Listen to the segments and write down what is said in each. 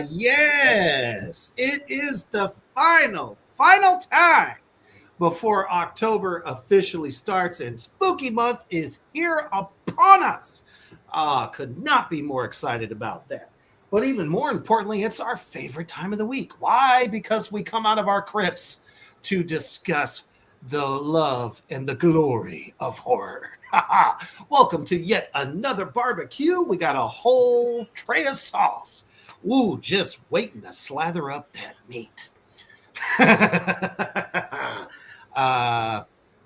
Yes, it is the final time before October officially starts and spooky month is here upon us. Could not be more excited about that. But even more importantly, it's our favorite time of the week. Why? Because we come out of our crypts to discuss the love and the glory of horror. Welcome to yet another barbecue. We got a whole tray of sauce. Ooh, just waiting to slather up that meat.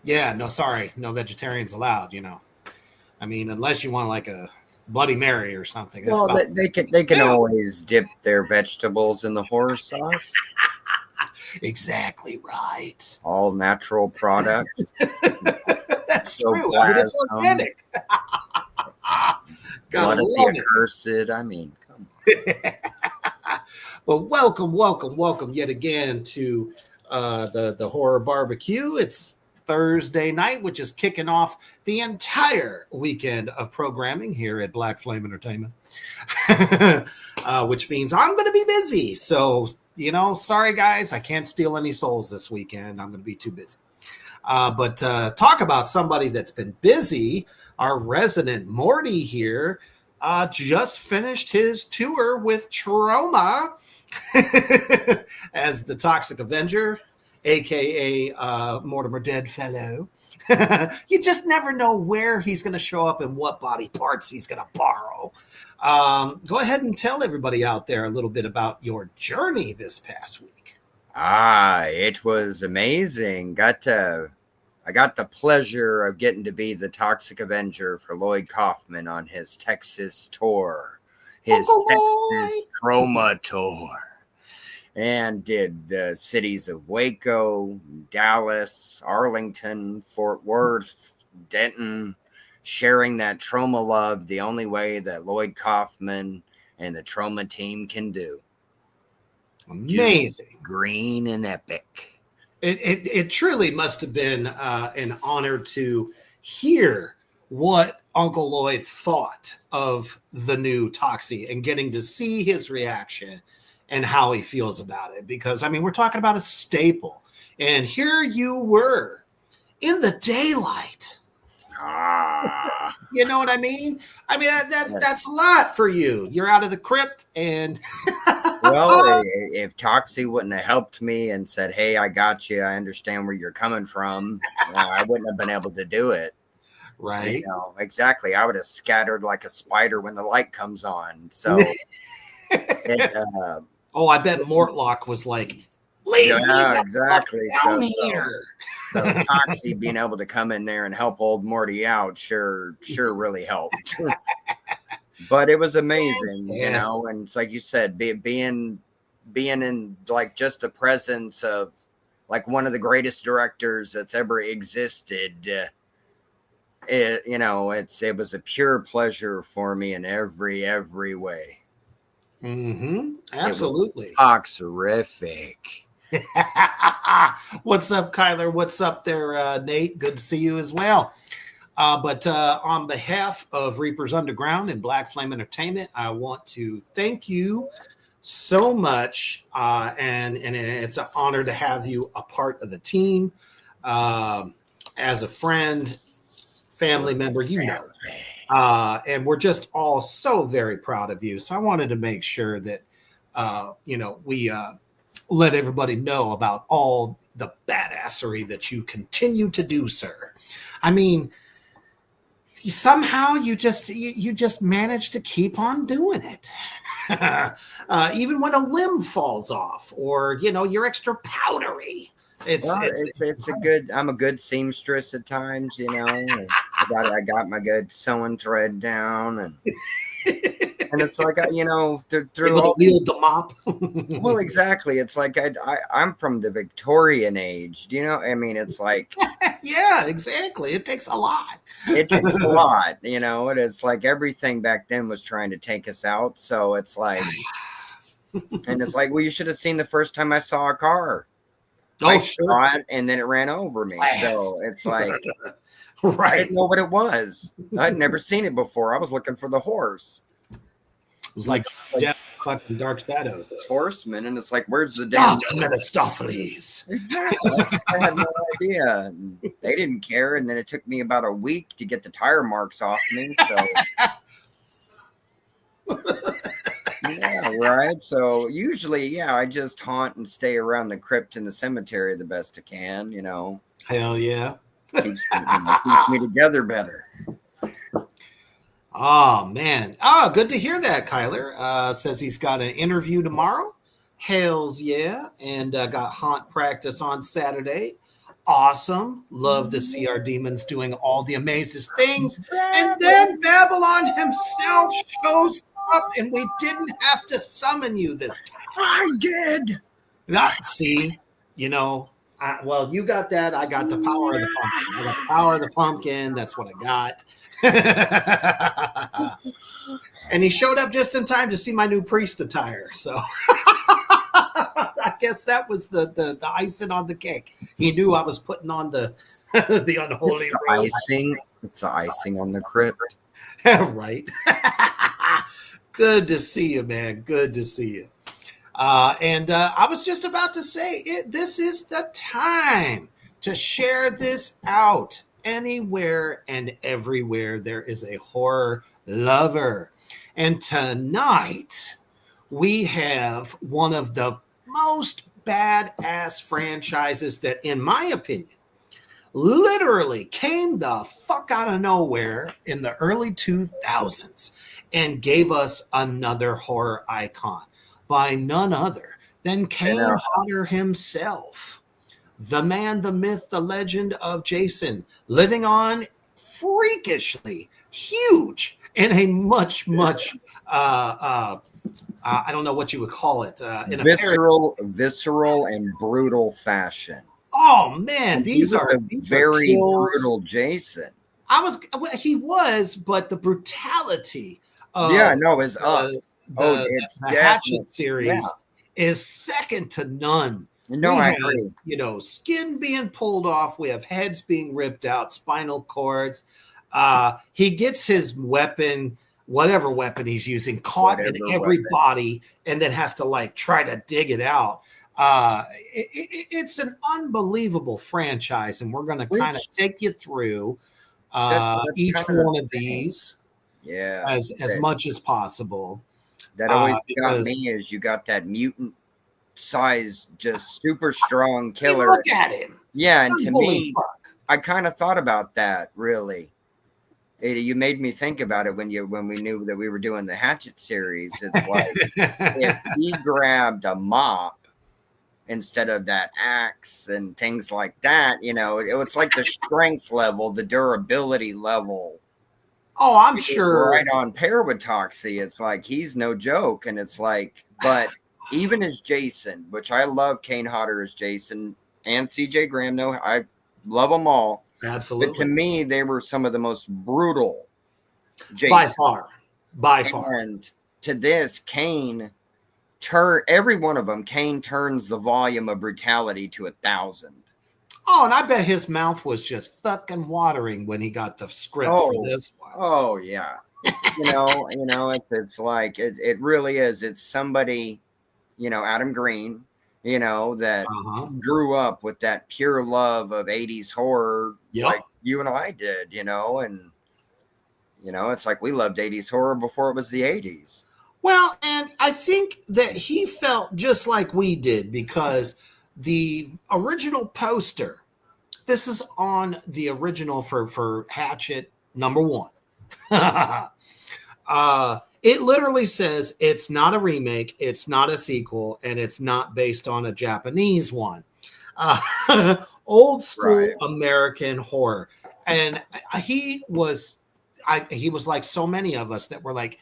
Yeah, no, sorry, no vegetarians allowed. I mean, unless you want like a Bloody Mary or something. Well, they can always dip their vegetables in the horror sauce. Exactly right. All natural products. That's true. I mean, it's organic. Blood of the accursed. I mean, come on. But welcome yet again to the Horror Barbecue. It's Thursday night, which is kicking off the entire weekend of programming here at Black Flame Entertainment, which means I'm going to be busy. So, sorry, guys, I can't steal any souls this weekend. I'm going to be too busy. But talk about somebody that's been busy. Our resident Morty here just finished his tour with Trauma as the Toxic Avenger, a.k.a. Mortimer Deadfellow. You just never know where he's going to show up and what body parts he's going to borrow. Go ahead and tell everybody out there a little bit about your journey this past week. It was amazing. I got the pleasure of getting to be the Toxic Avenger for Lloyd Kaufman on his Texas tour, his Texas Trauma tour. And did the cities of Waco, Dallas, Arlington, Fort Worth, Denton, sharing that trauma love the only way that Lloyd Kaufman and the Trauma team can do. Amazing. Just green and epic. It truly must have been an honor to hear what Uncle Lloyd thought of the new Toxie and getting to see his reaction and how he feels about it. Because, I mean, we're talking about a staple. And here you were in the daylight. You know what I mean? I mean, that's a lot for you. You're out of the crypt and... Well, if Toxie wouldn't have helped me and said, hey, I got you, I understand where you're coming from, I wouldn't have been able to do it. Right. Exactly. I would have scattered like a spider when the light comes on. So... I bet Mortlock was like, leave me exactly. down here. So Toxie being able to come in there and help old Morty out sure really helped. But it was amazing, yes. And it's like you said, being in like just the presence of like one of the greatest directors that's ever existed. It was a pure pleasure for me in every way. Mm-hmm. Absolutely. Toxerific. What's up, Kyler? What's up there, Nate? Good to see you as well. But on behalf of Reapers Underground and Black Flame Entertainment, I want to thank you so much. And it's an honor to have you a part of the team. As a friend, family member, and we're just all so very proud of you. So I wanted to make sure that, we let everybody know about all the badassery that you continue to do, sir. I mean, somehow you just manage to keep on doing it. Even when a limb falls off or, you're extra powdery. I'm a good seamstress at times, I got my good sewing thread down and it's like, through all wield the mop. Well, exactly. It's like, I'm from the Victorian age, I mean, it's like, yeah, exactly. It takes a lot. It takes a lot, and it's like everything back then was trying to take us out. So it's like, and it's like, well, you should have seen the first time I saw a car. I saw it and then it ran over me. So it's like, right. I didn't know what it was. I'd never seen it before. I was looking for the horse. was like Death, fucking Dark Shadows. Horseman, and it's like, where's the damn Stop, Mephistopheles? Exactly. I had no idea. And they didn't care, and then it took me about a week to get the tire marks off me. So yeah, right. So usually, yeah, I just haunt and stay around the crypt and the cemetery the best I can. Hell yeah. Keeps me together better. Oh man. Good to hear that, Kyler. Says he's got an interview tomorrow. Hells yeah. And got haunt practice on Saturday. Awesome. Love to see our demons doing all the amazing things. And then Babylon himself shows up, and we didn't have to summon you this time. I did. See, well, you got that. I got the power of the pumpkin. I got the power of the pumpkin. That's what I got. And he showed up just in time to see my new priest attire. So I guess that was the icing on the cake. He knew I was putting on the unholy icing. It's the icing on the crypt. Right. Good to see you, man. Good to see you. And I was just about to say, this is the time to share this out. Anywhere and everywhere there is a horror lover. And tonight, we have one of the most badass franchises that, in my opinion, literally came the fuck out of nowhere in the early 2000s and gave us another horror icon by none other than Kane Hodder himself. The man, the myth, the legend of Jason, living on freakishly huge in a much, I don't know what you would call it. In visceral and brutal fashion. Oh man, these are very brutal Jason. He was, but the brutality of is up. It's the Hatchet series is second to none. No, I agree. Skin being pulled off. We have heads being ripped out, spinal cords. He gets his weapon, whatever weapon he's using, caught in every body, and then has to try to dig it out. It's an unbelievable franchise, and we're going to kind of take you through each one of these, as much as possible. That always got me is you got that mutant size, just super strong killer. Look at him. Yeah, and to me, I kind of thought about that. Really, Ada, you made me think about it when we knew that we were doing the Hatchet series. It's like if he grabbed a mop instead of that axe and things like that, it's like the strength level, the durability level. Oh, I'm sure. Right on pair with Toxie. It's like he's no joke. And it's like, but even as Jason, which I love Kane Hodder as Jason and CJ Graham, I love them all. Absolutely. But to me, they were some of the most brutal Jason. By far. And to this, Kane every one of them, Kane turns the volume of brutality to 1,000. Oh, and I bet his mouth was just fucking watering when he got the script for this one. Oh, yeah. It's like, it really is. It's somebody, Adam Green, that grew up with that pure love of 80s horror, like you and I did, and, it's like we loved 80s horror before it was the 80s. Well, and I think that he felt just like we did because the original poster, this is on the original for Hatchet #1. It literally says it's not a remake, it's not a sequel, and it's not based on a Japanese one. Old school American horror. And he was like so many of us that were like,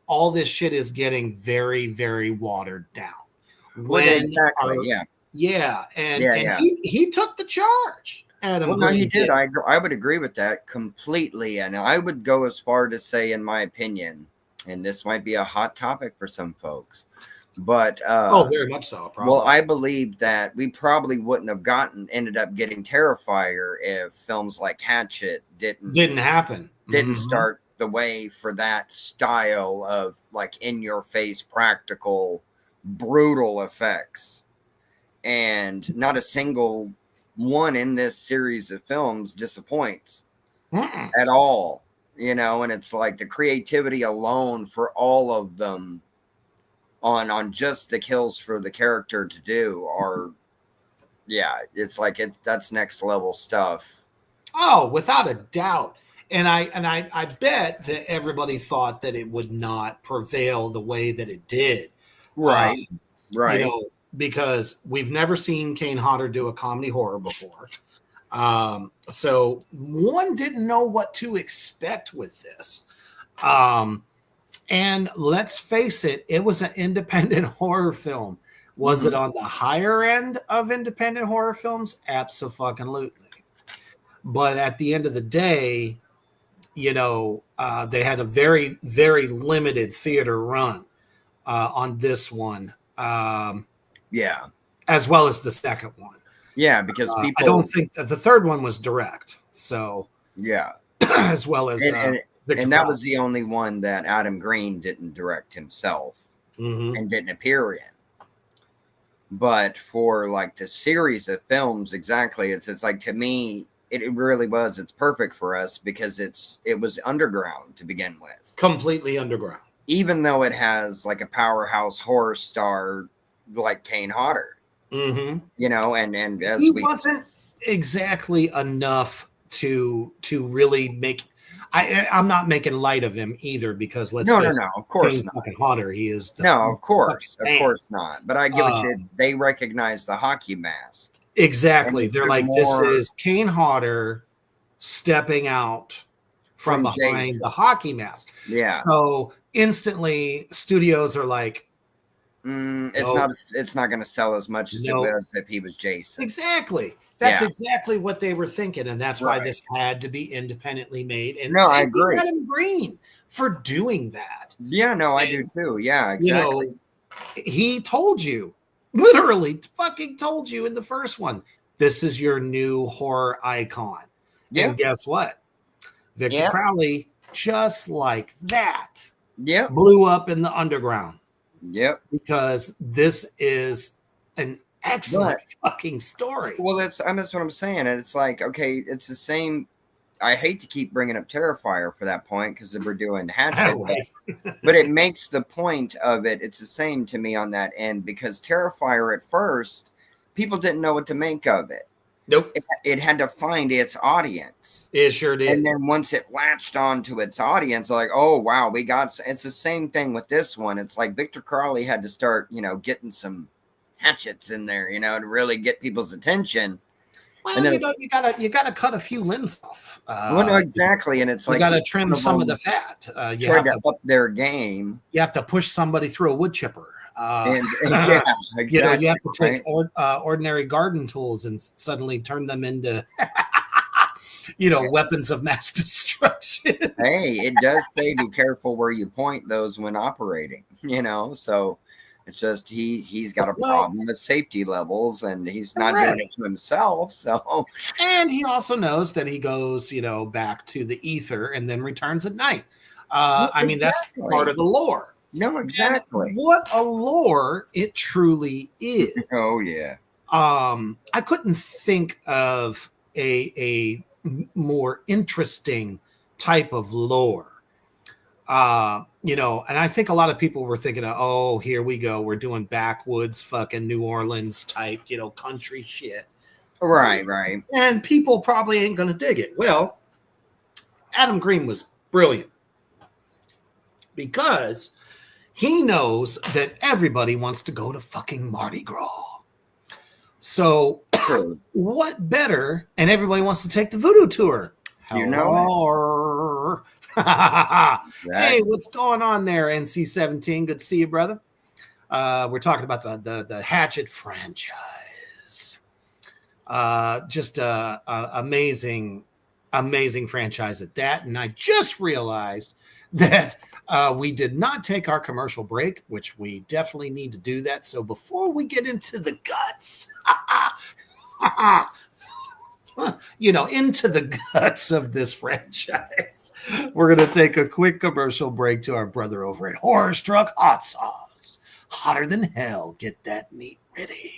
all this shit is getting very, very watered down. Yeah. And he took the charge. Adam no, he did. I would agree with that completely. And I would go as far to say, in my opinion, and this might be a hot topic for some folks, but very much so. Probably. Well, I believe that we probably wouldn't have ended up getting Terrifier if films like Hatchet didn't happen. Didn't start the way for that style of like in your face, practical, brutal effects. And not a single one in this series of films disappoints at all, you know, and it's like the creativity alone for all of them on just the kills for the character to do are, yeah, it's like that's next level stuff. Oh, without a doubt. And I bet that everybody thought that it would not prevail the way that it did. Right. Right. You know, because we've never seen Kane Hodder do a comedy horror before. So one didn't know what to expect with this. And let's face it, it was an independent horror film. Was it on the higher end of independent horror films? Absolutely. But at the end of the day, you know, they had a very, very limited theater run on this one. Yeah. As well as the second one. Yeah, because people... I don't think that the third one was direct. So... Yeah. As well as... And that was the only one that Adam Green didn't direct himself and didn't appear in. But for like the series of films, exactly, it's like, to me, it really was. It's perfect for us because it was underground to begin with. Completely underground. Even though it has like a powerhouse horror star like Kane Hodder. You know, and as he wasn't exactly enough to really make... I'm not making light of him either, because let's no, of course not. Fucking Hodder. He is of course not. But I give it to you. They recognize the hockey mask. Exactly. They're like, this is Kane Hodder stepping out from behind Jason. the hockey mask. Yeah. So instantly, studios are like, it's not going to sell as much as it was if he was Jason. Exactly. That's exactly what they were thinking, and that's why this had to be independently made. And I agree. Adam Green for doing that. Yeah, no, I do too. Yeah, exactly. You know, he told you, literally fucking told you in the first one, this is your new horror icon. Yeah. And guess what? Victor Crowley, just like that, blew up in the underground. Yep. Because this is an excellent fucking story. Well, that's what I'm saying. And it's like, okay, it's the same. I hate to keep bringing up Terrifier for that point because we're doing Hatchet, but it makes the point of it. It's the same to me on that end, because Terrifier at first, people didn't know what to make of it. Nope. It had to find its audience. It sure did. And then once it latched onto its audience, like, oh, wow, it's the same thing with this one. It's like Victor Crowley had to start, you know, getting some hatchets in there, you know, to really get people's attention. Well, and then you gotta cut a few limbs off. Well, no, exactly. And it's like, you gotta trim some of the fat. You have to up their game. You have to push somebody through a wood chipper. Exactly. You know, you have to take ordinary garden tools and suddenly turn them into, you know, weapons of mass destruction. Hey, it does say be careful where you point those when operating, you know, so it's just he's got a problem with safety levels, and he's not doing it to himself. So, and he also knows that he goes, you know, back to the ether and then returns at night. I mean, that's part of the lore. No, exactly. And what a lore it truly is. Oh yeah. I couldn't think of a more interesting type of lore. You know, and I think a lot of people were thinking of, oh, here we go, we're doing backwoods fucking New Orleans type, you know, country shit. Right. And people probably ain't gonna dig it. Well, Adam Green was brilliant because he knows that everybody wants to go to fucking Mardi Gras. So what better? And everybody wants to take the voodoo tour. You know. Hey, what's going on there, NC-17? Good to see you, brother. We're talking about the Hatchet franchise. Just amazing franchise at that. And I just realized that we did not take our commercial break, which we definitely need to do that. So before we get into the guts, into the guts of this franchise. We're going to take a quick commercial break to our brother over at Horror Struck Hot Sauce. Hotter than hell. Get that meat ready.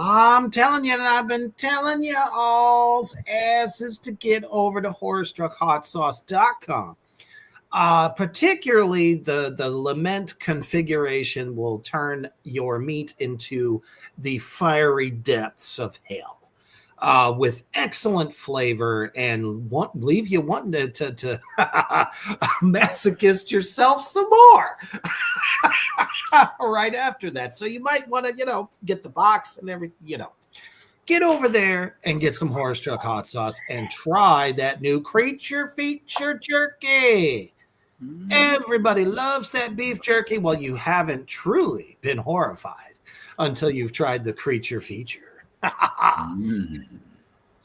I'm telling you, and I've been telling you all's asses to get over to horrorstruckhotsauce.com. Particularly the lament configuration will turn your meat into the fiery depths of hell. With excellent flavor and leave you wanting to masochist yourself some more right after that. So you might want to, get the box and everything, get over there and get some Horror Struck hot sauce and try that new creature feature jerky. Everybody loves that beef jerky. Well, you haven't truly been horrified until you've tried the creature feature.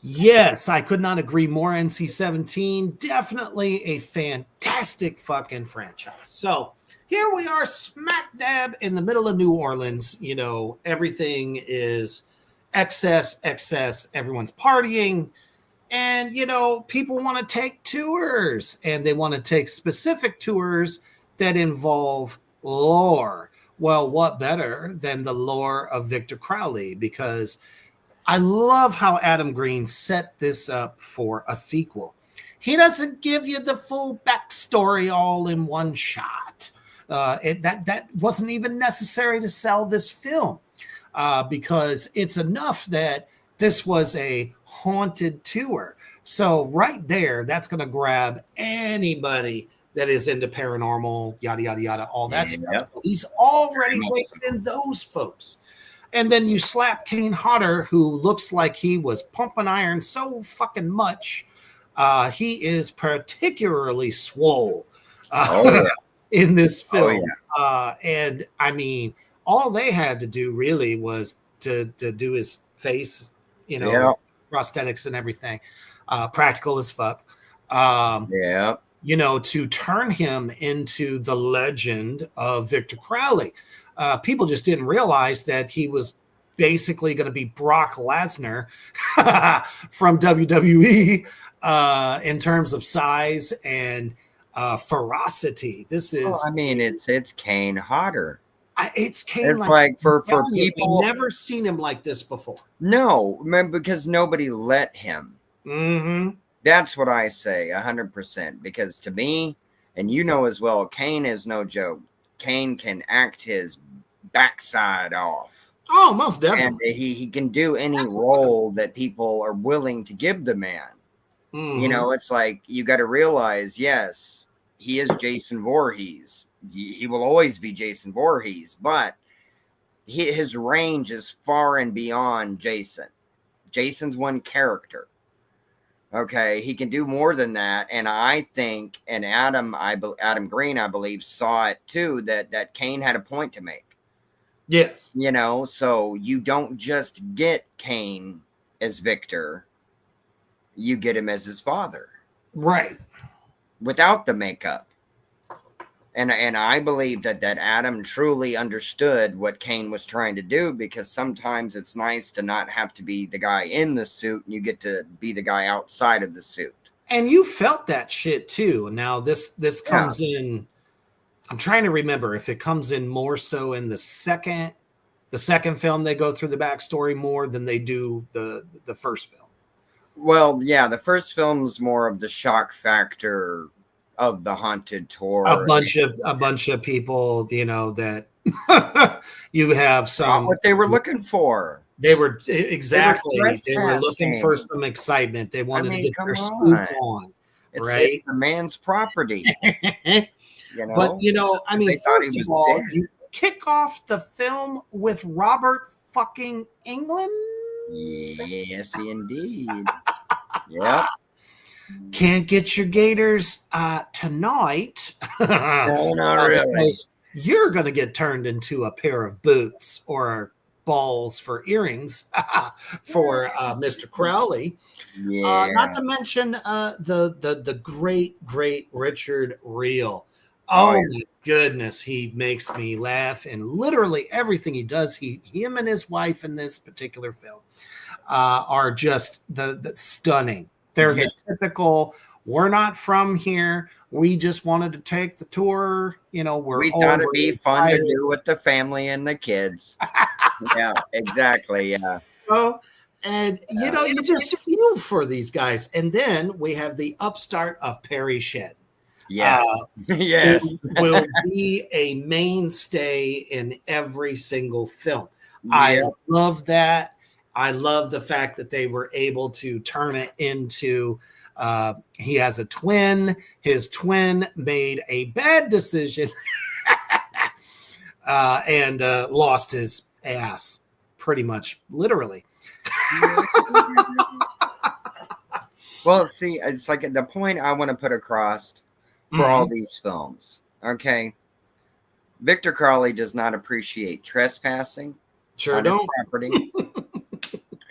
Yes, I could not agree more. NC-17, definitely a fantastic fucking franchise. So here we are, smack dab in the middle of New Orleans. Everything is excess. Everyone's partying. And, people want to take tours. And they want to take specific tours that involve lore. Well, what better than the lore of Victor Crowley? Because I love how Adam Green set this up for a sequel. He doesn't give you the full backstory all in one shot. That wasn't even necessary to sell this film because it's enough that this was a haunted tour. So right there, that's going to grab anybody that is into paranormal, yada, yada, yada, all that stuff. He's already raked in those folks. And then you slap Kane Hodder, who looks like he was pumping iron so fucking much. He is particularly swole in this film. And I mean, all they had to do really was to do his face, prosthetics and everything. Practical as fuck. To turn him into the legend of Victor Crowley. People just didn't realize that he was basically going to be Brock Lesnar from WWE in terms of size and ferocity. This is, it's Kane Hodder. It's Kane. It's like for people, I've never seen him like this before. No, because nobody let him. Mm-hmm. That's what I say, 100%. Because to me, and as well, Kane is no joke. Kane can act his backside off. Oh, most definitely. And he can do any role that people are willing to give the man. Mm-hmm. It's like you got to realize, yes, he is Jason Voorhees. He will always be Jason Voorhees, but his range is far and beyond Jason. Jason's one character. Okay, he can do more than that, and I think, and Adam Green, I believe, saw it too, that Kane had a point to make. Yes. So you don't just get Kane as Victor, you get him as his father. Right. Without the makeup. And I believe that Adam truly understood what Kane was trying to do, because sometimes it's nice to not have to be the guy in the suit and you get to be the guy outside of the suit. And you felt that shit too. Now this comes in, I'm trying to remember if it comes in more so in the second film. They go through the backstory more than they do the first film. Well, yeah, the first film's more of the shock factor of the haunted tour. A bunch of people, that you have some what they were looking for. They were looking for some excitement. They wanted to get their scoop on. It's the man's property. But first of all, you kick off the film with Robert fucking Englund. Yes, indeed. Yep. Can't get your gators tonight No, not really. because you're going to get turned into a pair of boots or balls for earrings for Mr. Crowley. Not Yeah. to mention the great Richard Reel. Oh, Oh yeah. my goodness, he makes me laugh, and literally everything he does, him and his wife in this particular film are just the stunning. They're Yeah. the typical. We're not from here. We just wanted to take the tour. We're We all thought it'd be really fun to excited. do with the family and the kids. Yeah, exactly. Yeah. Oh, and you just feel for these guys. And then we have the upstart of Perry Shed. Yes. Yes. Who will be a mainstay in every single film. I Yeah. love that. I love the fact that they were able to turn it into he has a twin. His twin made a bad decision and lost his ass, pretty much literally. Well, see, it's like the point I want to put across for all these films. Okay. Victor Crowley does not appreciate trespassing Sure on his don't. property,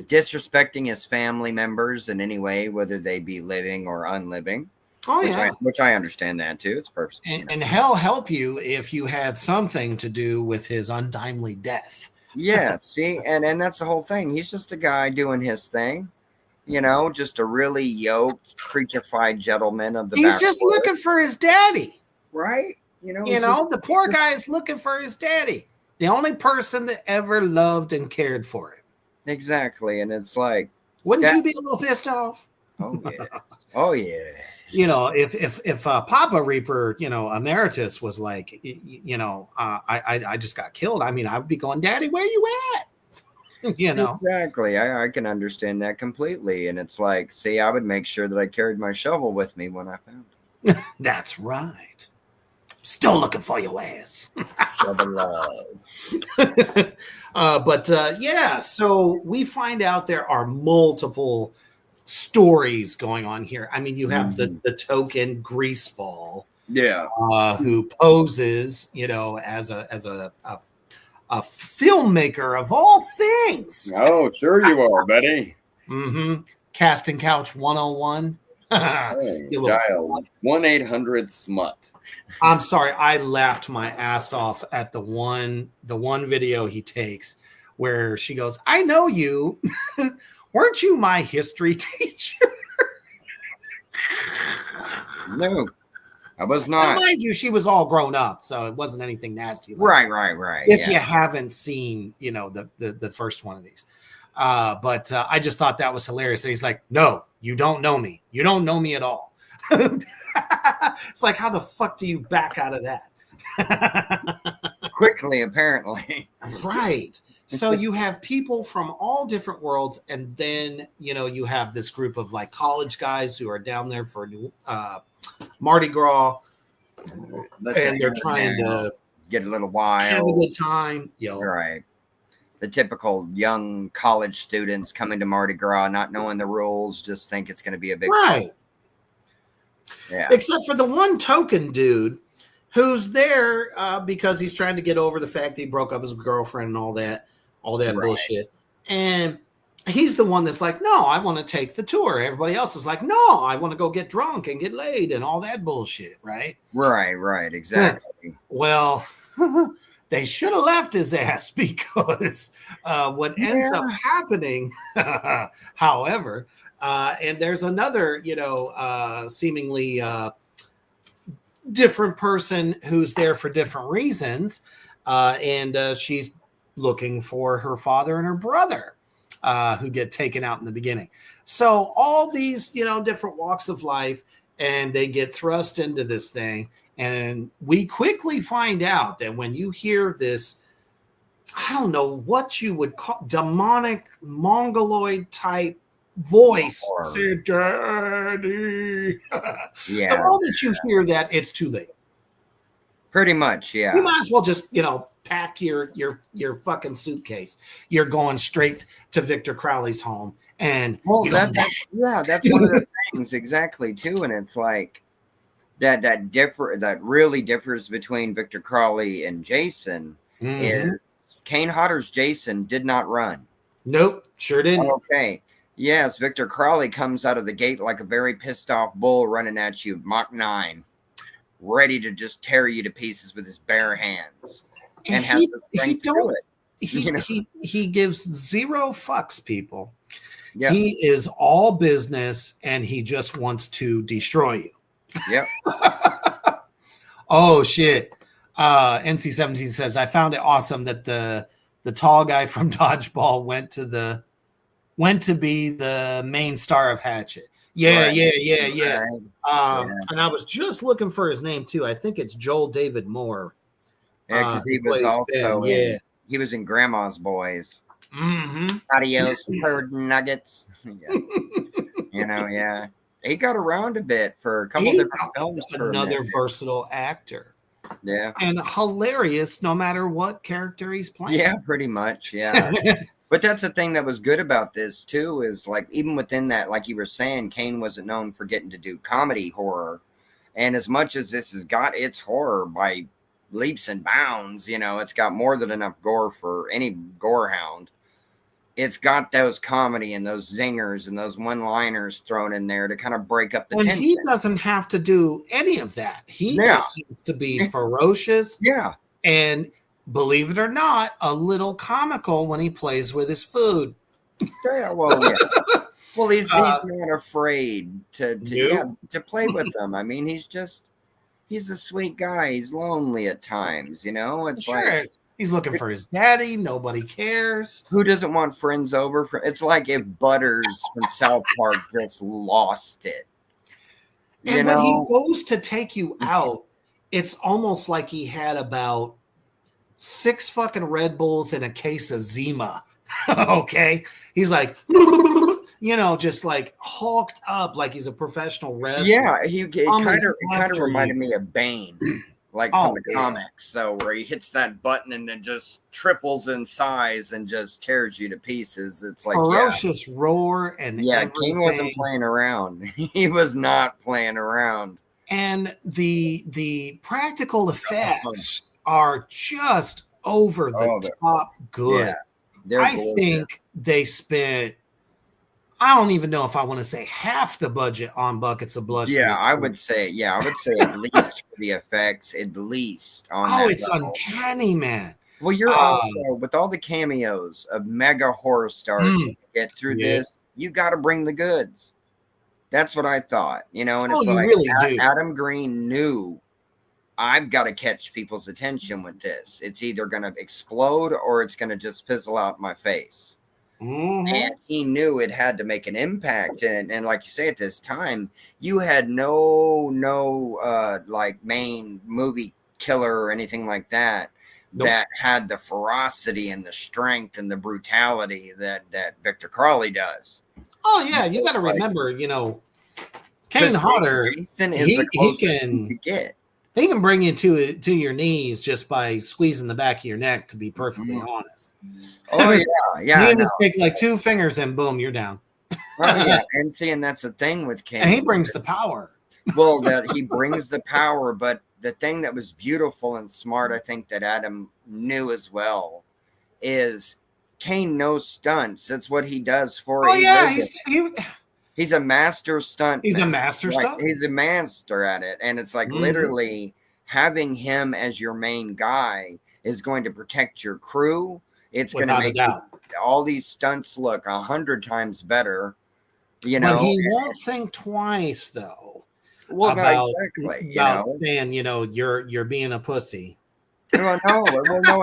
disrespecting his family members in any way, whether they be living or unliving. Oh, yeah. Which I understand that too. It's perfect. And hell help you if you had something to do with his untimely death. Yeah, see, and that's the whole thing. He's just a guy doing his thing, just a really yoked, preacher-fied gentleman of the He's just backwoods, looking for his daddy. right? The poor guy is looking for his daddy. The only person that ever loved and cared for him. Exactly, and it's like, Wouldn't you be a little pissed off? oh yeah, oh yeah. If Papa Reaper, emeritus was like, I just got killed. I mean, I would be going, Daddy, where you at? Exactly. I can understand that completely, and it's like, see, I would make sure that I carried my shovel with me when I found it. That's right. Still looking for your ass. Shovel love. Yeah, so we find out there are multiple stories going on here. I mean, you have the token greaseball, Yeah, who poses, as a filmmaker of all things. oh, sure you are, buddy. Casting Couch 101. Dial 1-800-SMUT. I'm sorry, I laughed my ass off at the one video he takes where she goes, I know you. Weren't you my history teacher? No, I was not. Mind you, she was all grown up, so it wasn't anything nasty. Right. If you haven't seen, the first one of these. But I just thought that was hilarious. And he's like, no, you don't know me. You don't know me at all. It's like, how the fuck do you back out of that? Quickly, apparently. Right. So you have people from all different worlds, and then you have this group of like college guys who are down there for Mardi Gras, and they're trying to get a little wild, have a good time. Right. The typical young college students coming to Mardi Gras, not knowing the rules, just think it's going to be a big right. Fun. Yeah. Except for the one token dude who's there because he's trying to get over the fact that he broke up his girlfriend and all that right. Bullshit. And he's the one that's like, no, I want to take the tour. Everybody else is like, no, I want to go get drunk and get laid and all that bullshit, right? Right, exactly. Well, they should have left his ass because what ends up happening, however, and there's another, seemingly different person who's there for different reasons. And she's looking for her father and her brother who get taken out in the beginning. So all these, different walks of life, and they get thrust into this thing. And we quickly find out that when you hear this, I don't know what you would call demonic mongoloid type voice, say, Daddy. Yeah. The moment you hear that, it's too late. Pretty much, You yeah. might as well just, pack your fucking suitcase. You're going straight to Victor Crowley's home, and Well, you're that's one of the things exactly too, and it's like that really differs between Victor Crowley and Jason is Kane Hodder's Jason did not run. Nope, sure didn't. Okay. Yes, Victor Crowley comes out of the gate like a very pissed off bull running at you, Mach 9, ready to just tear you to pieces with his bare hands. And has the strength to do it. He gives zero fucks, people. Yeah. He is all business, and he just wants to destroy you. Yep. Oh shit. NC-17 says, I found it awesome that the tall guy from Dodgeball went to be the main star of Hatchet. Yeah. Right. And I was just looking for his name too. I think it's Joel David Moore. Yeah, because he was also he was in Grandma's Boys. Adios, bird nuggets. Yeah. He got around a bit for a couple different films. Another versatile actor. Yeah. And hilarious no matter what character he's playing. Yeah, pretty much. Yeah. But that's the thing that was good about this too, is like even within that, like you were saying, Kane wasn't known for getting to do comedy horror. And as much as this has got its horror by leaps and bounds, it's got more than enough gore for any gore hound. It's got those comedy and those zingers and those one-liners thrown in there to kind of break up the tension. And he doesn't have to do any of that. He just needs to be ferocious. Yeah. And believe it or not, a little comical when he plays with his food. Yeah, well, yeah. Well, he's not afraid to play with them. I mean, he's a sweet guy. He's lonely at times, It's like he's looking for his daddy. Nobody cares. Who doesn't want friends over? It's like if Butters from South Park just lost it. And when he goes to take you out, it's almost like he had about 6 fucking Red Bulls and a case of Zima. Okay. He's like, just like hulked up like he's a professional wrestler. Yeah, it kind of reminded me of Bane, like from the comics. So where he hits that button and then just triples in size and just tears you to pieces. It's like ferocious roar and King wasn't playing around. He was not playing around. And the practical effects are just over the top good. Yeah, I think they spent, I don't even know if I want to say half the budget on Buckets of Blood. Yeah, I would say at least for the effects, at least on that it's level. Uncanny, man. Well, you're also, with all the cameos of mega horror stars to get through this, you got to bring the goods. That's what I thought, and it's like really do. Adam Green knew, I've got to catch people's attention with this. It's either going to explode or it's going to just fizzle out my face. And he knew it had to make an impact. And like you say, at this time, you had no like main movie killer or anything like that that had the ferocity and the strength and the brutality that Victor Crowley does. Oh, yeah. You got to remember, Kane Hodder, Jason is the closest you could get. He can bring you to your knees just by squeezing the back of your neck, to be perfectly honest. Oh, yeah. You just take like 2 fingers and boom, you're down. Oh, yeah. And that's the thing with Kane. And he brings the power. Well, he brings the power, but the thing that was beautiful and smart, I think that Adam knew as well, is Kane knows stunts. That's what he does for he's a master stunt. He's a master stunt. He's a master at it. And it's like literally having him as your main guy is going to protect your crew. It's going to make all these stunts look 100 times better. But he won't think twice, though. Well, about saying, you're being a pussy. No,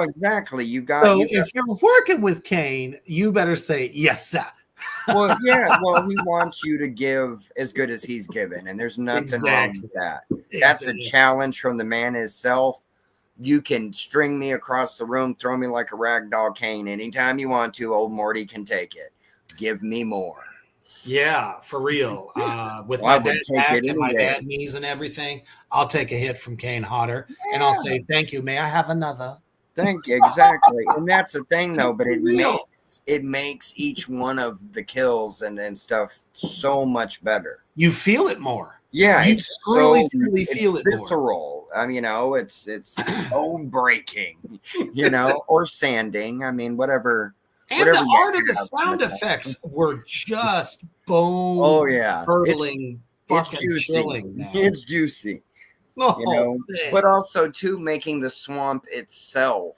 exactly. If you're working with Kane, you better say yes, sir. Well, yeah. Well, he wants you to give as good as he's given, and there's nothing wrong with that. That's a challenge from the man himself. You can string me across the room, throw me like a rag doll, Kane, anytime you want to. Old Morty can take it. Give me more. Yeah, for real. With Well, I my would bad take back it and any my day. bad knees and everything, I'll take a hit from Kane Hodder and I'll Yeah. say, thank you. May I have another? Thank you. Exactly. And that's the thing though, but For real. it makes each one of the kills and stuff so much better. You feel it more. Yeah, You it's truly, so truly it's feel it more. visceral. I mean, it's bone breaking, or sanding. I mean, whatever. And Whatever the you art of the have from sound the time. effects were just Oh bone yeah, curdling, it's fucking juicy. chilling, man. It's juicy, Oh, but man. also too making the swamp itself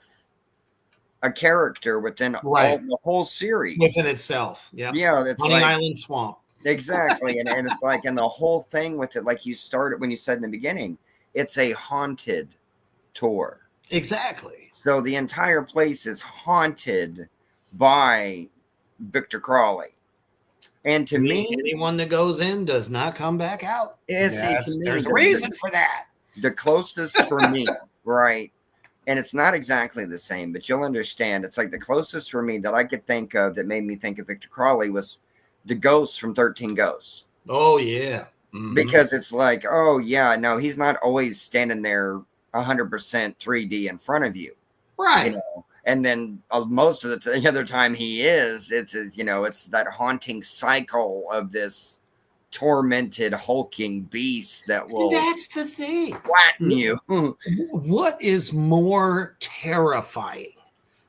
a character within Right. the whole series. Within itself. Yep. Yeah, it's Honey like Island Swamp. exactly, and it's like, and the whole thing with it, like you started when you said in the beginning, it's a haunted tour. Exactly. So the entire place is haunted by Victor Crawley. And to me, anyone that goes in does not come back out. yes, Yes, to me, there's a reason for that. The closest for me, right? And it's not exactly the same, but you'll understand. It's like the closest for me that I could think of that made me think of Victor Crawley was the ghost from 13 Ghosts. Oh, yeah. Mm-hmm. Because it's like, oh, yeah, no, he's not always standing there 100% 3D in front of you. Right. And then most of the other time he is, it's that haunting cycle of this tormented hulking beast that will that's the thing, flatten you. What is more terrifying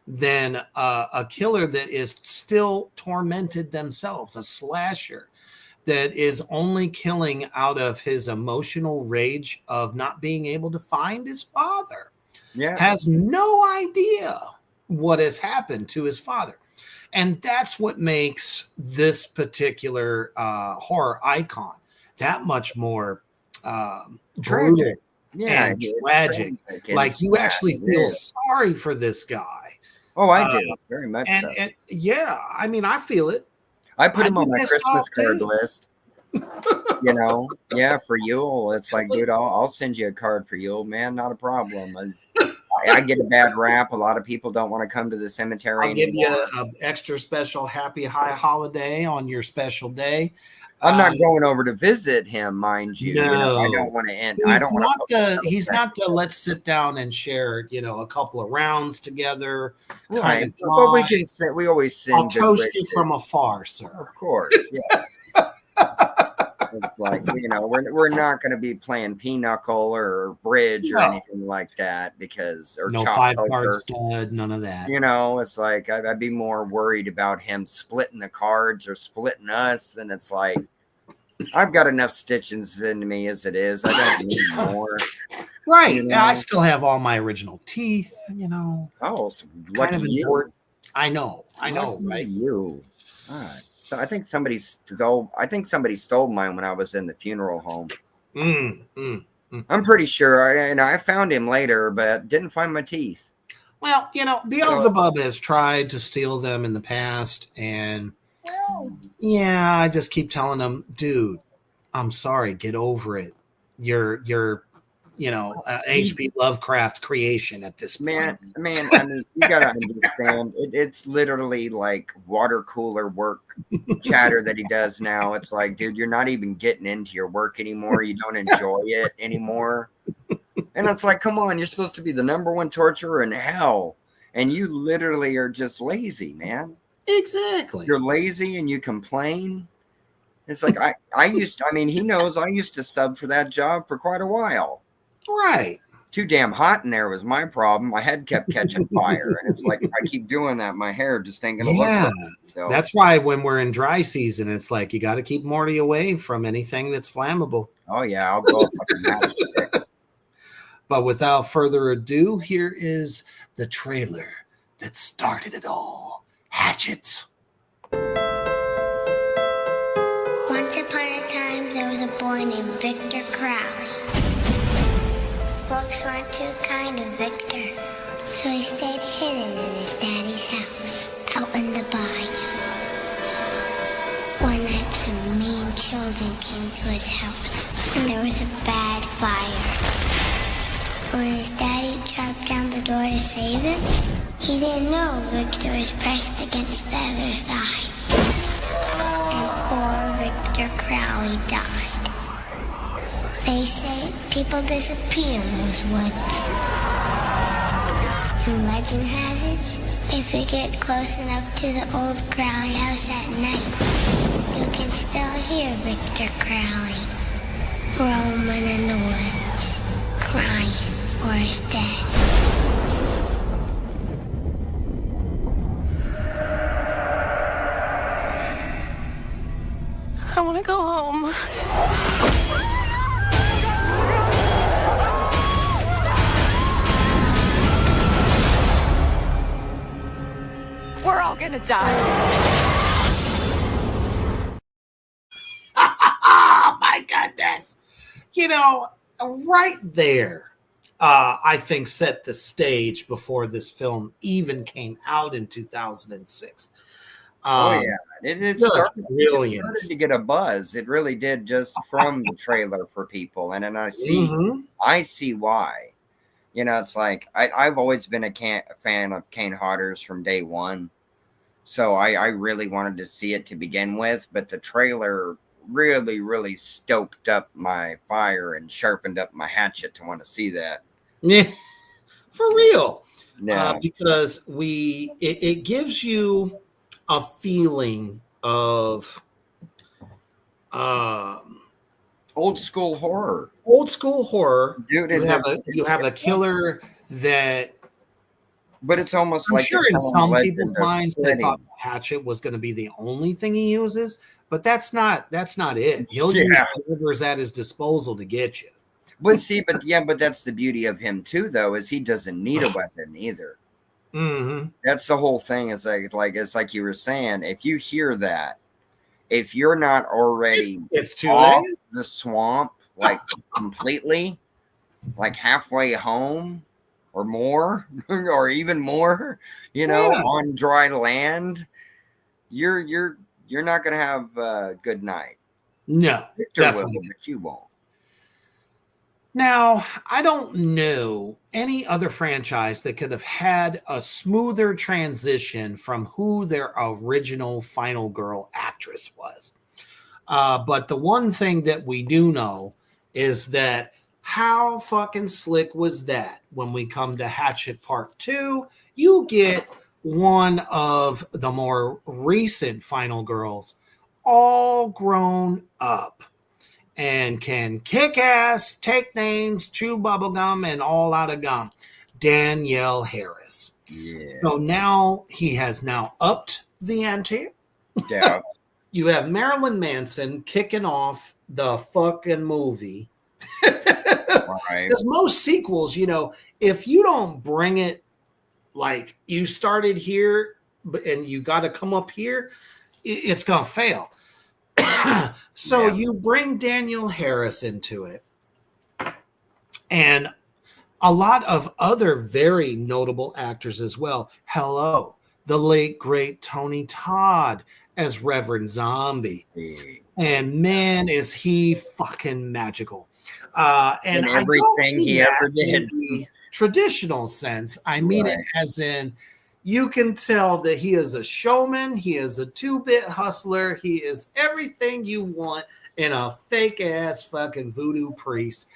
than a killer that is still tormented themselves, a slasher that is only killing out of his emotional rage of not being able to find his father? Yeah, has no idea what has happened to his father. And that's what makes this particular horror icon that much more brutal and tragic. Like you actually feel sorry for this guy. Oh, I do. Very much so. And yeah, I mean, I feel it. I put him on my Christmas card list. Yeah, for Yule. It's like, dude, I'll send you a card for Yule, man. Not a problem. I get a bad rap. A lot of people don't want to come to the cemetery. I'll give you an extra special happy high holiday on your special day. I'm not going over to visit him, mind you. No, I don't want to end. He's not the let's sit down and share, a couple of rounds together. Right, but we can say we always sing. I'll toast you from afar, sir. Of course, yes. It's like, we're not going to be playing pinochle or bridge or anything like that no 5-card stud, none of that. It's like I'd be more worried about him splitting the cards or splitting us, and it's like I've got enough stitchings into me as it is. I don't need more. Right. I still have all my original teeth. Oh, so kind of important. I know. Right? You. All right. So I think somebody stole mine when I was in the funeral home. I'm pretty sure. I found him later, but didn't find my teeth. Well, Beelzebub has tried to steal them in the past, and I just keep telling him, dude, I'm sorry, get over it. You're H.P. Lovecraft creation at this point. Man, I mean, you gotta understand. It's literally like water cooler work chatter that he does now. It's like, dude, you're not even getting into your work anymore. You don't enjoy it anymore. And it's like, come on, you're supposed to be the number one torturer in hell, and you literally are just lazy, man. Exactly. You're lazy and you complain. It's like he knows I used to sub for that job for quite a while. Right. Too damn hot in there was my problem. My head kept catching fire. And it's like, if I keep doing that, my hair just ain't going to look right. So that's why when we're in dry season, it's like, you got to keep Morty away from anything that's flammable. Oh yeah. I'll go up like a matchstick. But without further ado, here is the trailer that started it all. Hatchet. Once upon a time, there was a boy named Victor Crowley. Folks weren't too kind to Victor, so he stayed hidden in his daddy's house, out in the bayou. One night, some mean children came to his house, and there was a bad fire. When his daddy chopped down the door to save him, he didn't know Victor was pressed against the other side. And poor Victor Crowley died. They say people disappear in those woods. And legend has it, if you get close enough to the old Crowley house at night, you can still hear Victor Crowley roaming in the woods, crying for his dead. I want to go home. We're all gonna die. Oh my goodness. You know, right there, I think set the stage before this film even came out in 2006. Oh yeah, it just started, brilliant. it started to get a buzz. It really did, just from the trailer for people, and then I see why. You know, it's like I've always been a fan of Kane Hodder's from day one, so I really wanted to see it to begin with. But the trailer really stoked up my fire and sharpened up my hatchet to want to see that. Yeah, for real. Yeah, Because it gives you a feeling of old school horror. Old school horror. Dude, You have a killer that, but it's almost I'm like sure in some people's minds they Freddy. thought Hatchet was going to be the only thing he uses, but that's not it. He'll use whatever's at his disposal to get you. But see, but that's the beauty of him too, though, is he doesn't need a weapon either. Mm-hmm. That's the whole thing. Is like it's like you were saying. If you hear that, if you're not already It's too off late. the swamp, like completely, like halfway home or more, or even more, you know, on dry land, you're not gonna have a good night. No, Victor definitely. will, but you won't. Now, I don't know any other franchise that could have had a smoother transition from who their original final girl actress was. But the one thing that we do know is that how fucking slick was that when we come to Hatchet Part 2? You get one of the more recent final girls all grown up and can kick ass, take names, chew bubblegum, and all out of gum. Danielle Harris. Yeah. So now he has now upped the ante. Yeah. You have Marilyn Manson kicking off the fucking movie. Right. Because most sequels, you know, if you don't bring it like you started here and you got to come up here, it's going to fail. So you bring Danielle Harris into it, and a lot of other very notable actors as well. Hello, the late great Tony Todd as Reverend Zombie, and man, is he fucking magical! And everything he ever did, in the traditional sense, I mean it as in. You can tell that he is a showman. He is a two-bit hustler. He is everything you want in a fake-ass fucking voodoo priest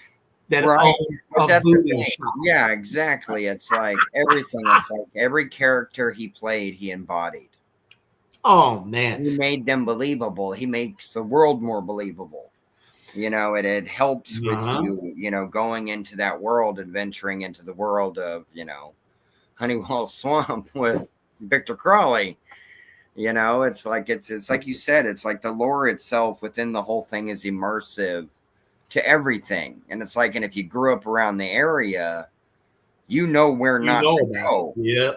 that owns a voodoo shop. Yeah, exactly. It's like everything. It's like every character he played, he embodied. Oh, man. He made them believable. He makes the world more believable. You know, it helps with you know, going into that world and venturing into the world of, you know, Honeywell Swamp with Victor Crowley. You know, it's like you said, it's like the lore itself within the whole thing is immersive to everything. And it's like, and if you grew up around the area, you know where not to go. Yeah.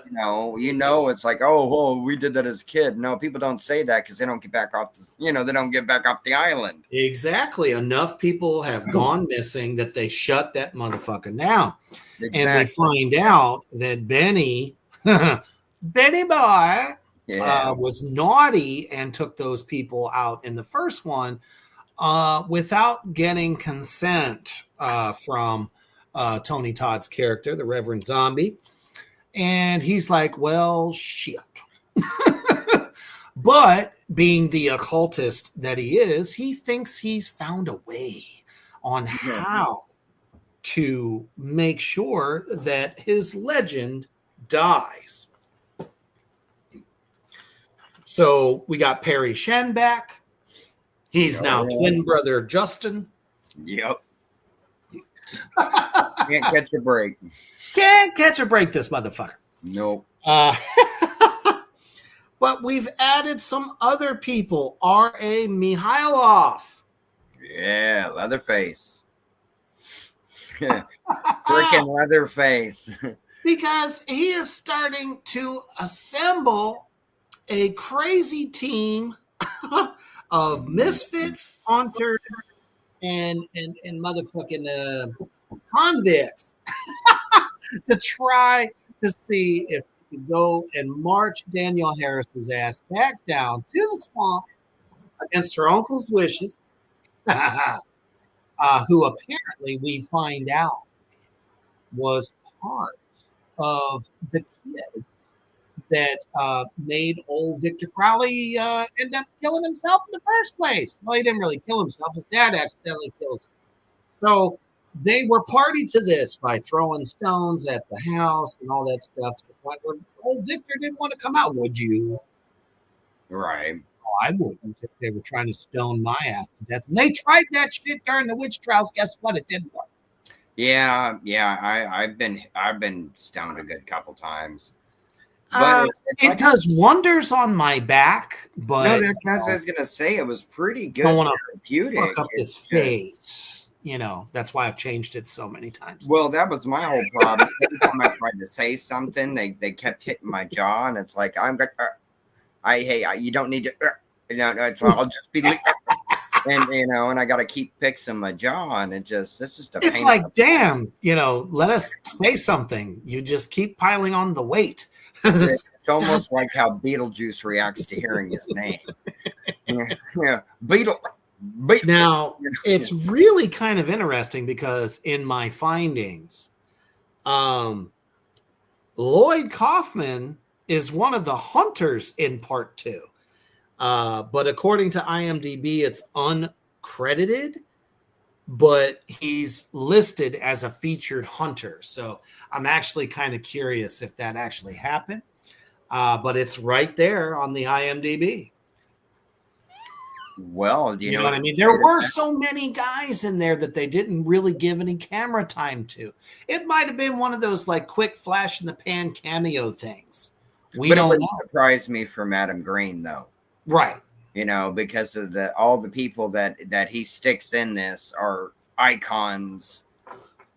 You know, it's like, oh, we did that as a kid. No, people don't say that because they don't get back off they don't get back off the island. Exactly. Enough people have gone missing that they shut that motherfucker down. Exactly. And they find out that Benny boy, was naughty and took those people out in the first one without getting consent from Tony Todd's character, the Reverend Zombie. And he's like, well, shit. But being the occultist that he is, he thinks he's found a way on how to make sure that his legend dies. So we got Perry Shen back. He's now twin brother Justin. Yep. Can't catch a break. Can't catch a break, this motherfucker. Nope. But we've added some other people. R.A. Mihailov. Yeah, Leatherface. Freaking Leatherface. Because he is starting to assemble a crazy team of misfits, hunters, and motherfucking convicts to try to see if we can go and march Danielle Harris's ass back down to the swamp against her uncle's wishes, who apparently we find out was part of the kids that made old Victor Crowley end up killing himself in the first place. Well, he didn't really kill himself. His dad accidentally kills him. So they were party to this by throwing stones at the house and all that stuff to the point where old Victor didn't want to come out. Would you? Right. Oh, I wouldn't if they were trying to stone my ass to death. And they tried that shit during the witch trials. Guess what? It didn't work. Yeah. I've been stoned a good couple times. But it does wonders on my back. But no, that's what I was gonna say. It was pretty good. I don't want to fuck up this face. That's why I've changed it so many times. Well, that was my whole problem. Every time I tried to say something, they kept hitting my jaw, and it's like you don't need to. I'll just be. And I got to keep fixing my jaw, and it's just a pain. It's like, damn, let us say something. You just keep piling on the weight. It's almost like how Beetlejuice reacts to hearing his name. Yeah, Beetle. Now, it's really kind of interesting because in my findings, Lloyd Kaufman is one of the hunters in part 2. But according to IMDb, it's uncredited, but he's listed as a featured hunter. So I'm actually kind of curious if that actually happened. But it's right there on the IMDb. Well, you know what I mean? There were so many guys in there that they didn't really give any camera time to. It might have been one of those like quick flash in the pan cameo things. But it wouldn't surprise me from Adam Green, though. Right. Because of all the people that he sticks in this are icons,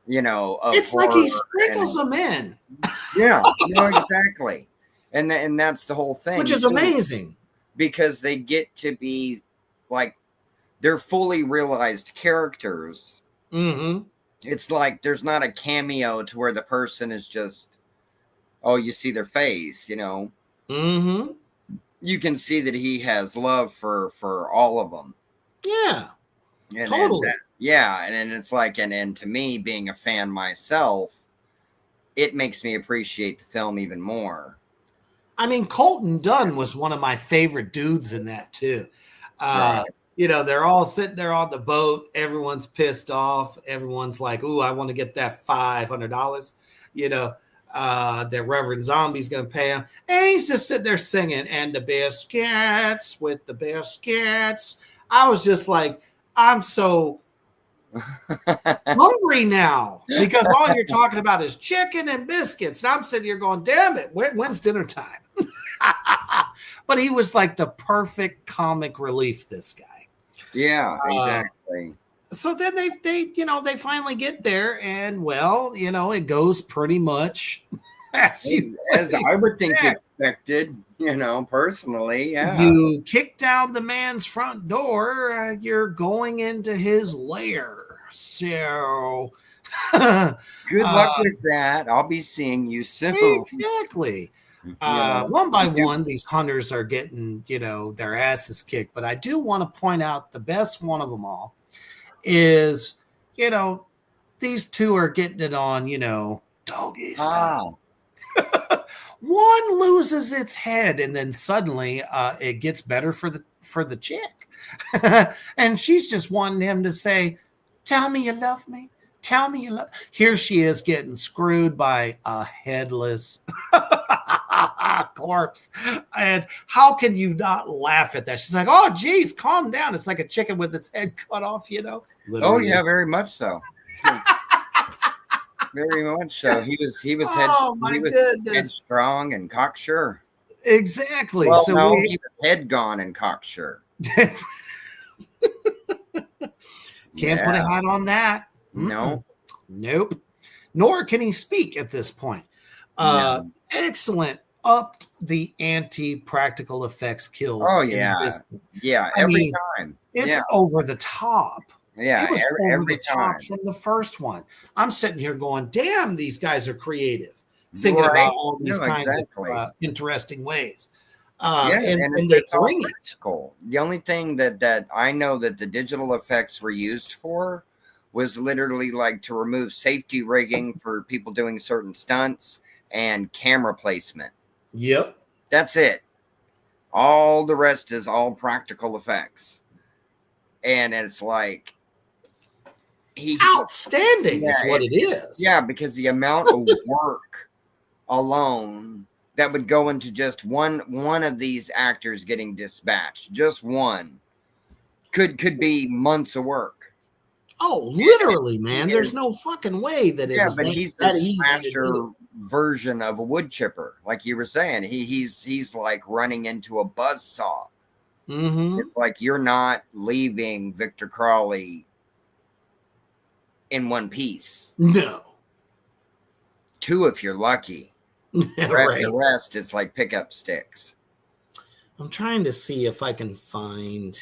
of it's like he sprinkles them in. Yeah, exactly. And that's the whole thing. Which is amazing. Because they get to be like, they're fully realized characters. Mm-hmm. It's like there's not a cameo to where the person is just, you see their face, Mm-hmm. You can see that he has love for all of them. Yeah, totally. And it's like, and to me, being a fan myself, it makes me appreciate the film even more. I mean, Colton Dunn was one of my favorite dudes in that too. Right. They're all sitting there on the boat. Everyone's pissed off. Everyone's like, "Ooh, I want to get that $500." That Reverend Zombie's going to pay him. And he's just sitting there singing, and the biscuits with the biscuits. I was just like, I'm so hungry now because all you're talking about is chicken and biscuits. And I'm sitting here going, damn it, when's dinner time? But he was like the perfect comic relief, this guy. Yeah, exactly. So then they finally get there, and it goes pretty much as I would think expected, personally. Yeah. You kick down the man's front door, you're going into his lair. So good luck with that. I'll be seeing you soon. Exactly. One by one, these hunters are getting, their asses kicked. But I do want to point out the best one of them all is, these two are getting it on, doggy style. One loses its head, and then suddenly it gets better for the chick. And she's just wanting him to say, tell me you love me. Tell me you love. Here she is getting screwed by a headless corpse. And how can you not laugh at that? She's like, oh, geez, calm down. It's like a chicken with its head cut off, Oh, Literally. yeah, very much so. Very much so. He was Oh, my goodness. headstrong and cocksure. Exactly. Well, So no, he was head gone and cocksure. Can't put a hat on that. No. Nope. Nor can he speak at this point. No. Excellent. Upped the anti-practical effects kills. Oh, yeah. Yeah, every time. It's over the top. Yeah, it was over every the top time. from the first one. I'm sitting here going, damn, these guys are creative. Thinking Right. about all these No, kinds exactly. of interesting ways. And they it's all bring it. practical. The only thing that I know that the digital effects were used for was literally like to remove safety rigging for people doing certain stunts and camera placement. Yep. That's it. All the rest is all practical effects. And it's like outstanding is what it is. Yeah, because the amount of work alone that would go into just one of these actors getting dispatched, just one, could be months of work. Oh, literally, man. There's no fucking way that it was but he's that a easy to slasher do. version of a wood chipper, like you were saying. He's like running into a buzzsaw. Mm-hmm. It's like you're not leaving Victor Crowley in one piece. No. Two if you're lucky. Right. The rest, it's like pickup sticks. I'm trying to see if I can find.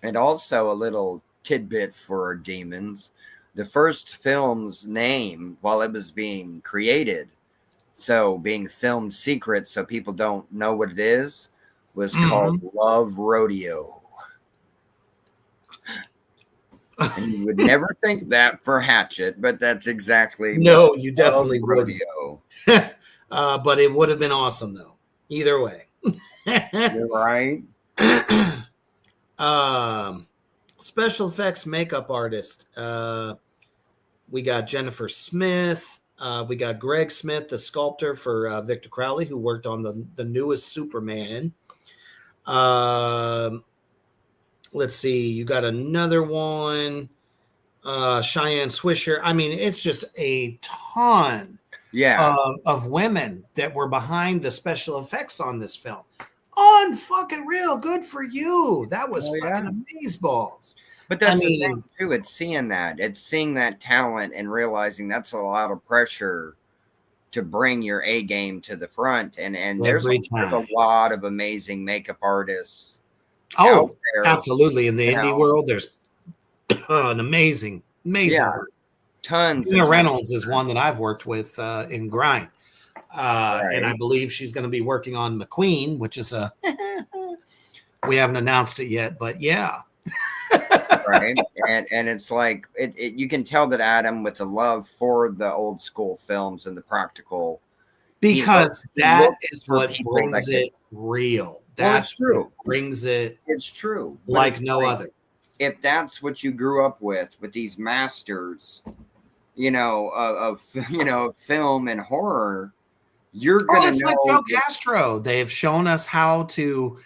And also a little tidbit for our demons. The first film's name, while it was being created, so being filmed secret so people don't know what it is, was called Love Rodeo. And you would never think that for Hatchet, but that's exactly No, you definitely Love wouldn't. Rodeo. But it would have been awesome, though. Either way. You're right. Special effects makeup artist. We got Jennifer Smith. We got Greg Smith, the sculptor for Victor Crowley, who worked on the newest Superman. Let's see. You got another one. Cheyenne Swisher. I mean, it's just a ton of women that were behind the special effects on this film. Unfucking real. Good for you. That was fucking amazeballs. But that's the thing too. It's seeing that. It's seeing that talent and realizing that's a lot of pressure to bring your A game to the front. And there's a lot of amazing makeup artists. Oh, absolutely. In the indie world, there's an amazing work. Tons. Tina Reynolds is one that I've worked with in Grind. And I believe she's going to be working on McQueen, which is we haven't announced it yet, but yeah. Right. And it's like, you can tell that Adam, with the love for the old school films and the practical. Because that is what brings it real. That's true. Brings it. It's true. Like no other. If that's what you grew up with these masters, of film and horror, you're gonna know. Like Joe Castro. They've shown us how to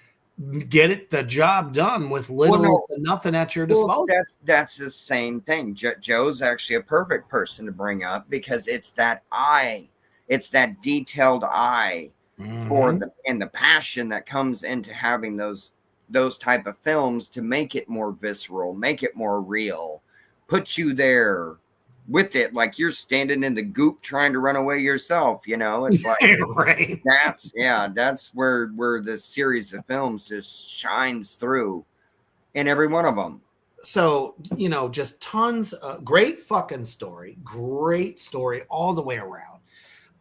get the job done with little to nothing at your disposal. That's the same thing. Joe's actually a perfect person to bring up because it's that eye, it's that detailed eye for the passion that comes into having those type of films to make it more visceral, make it more real, put you there with it, like you're standing in the goop trying to run away yourself. It's like right. That's where this series of films just shines through in every one of them. So just tons of great fucking story, all the way around.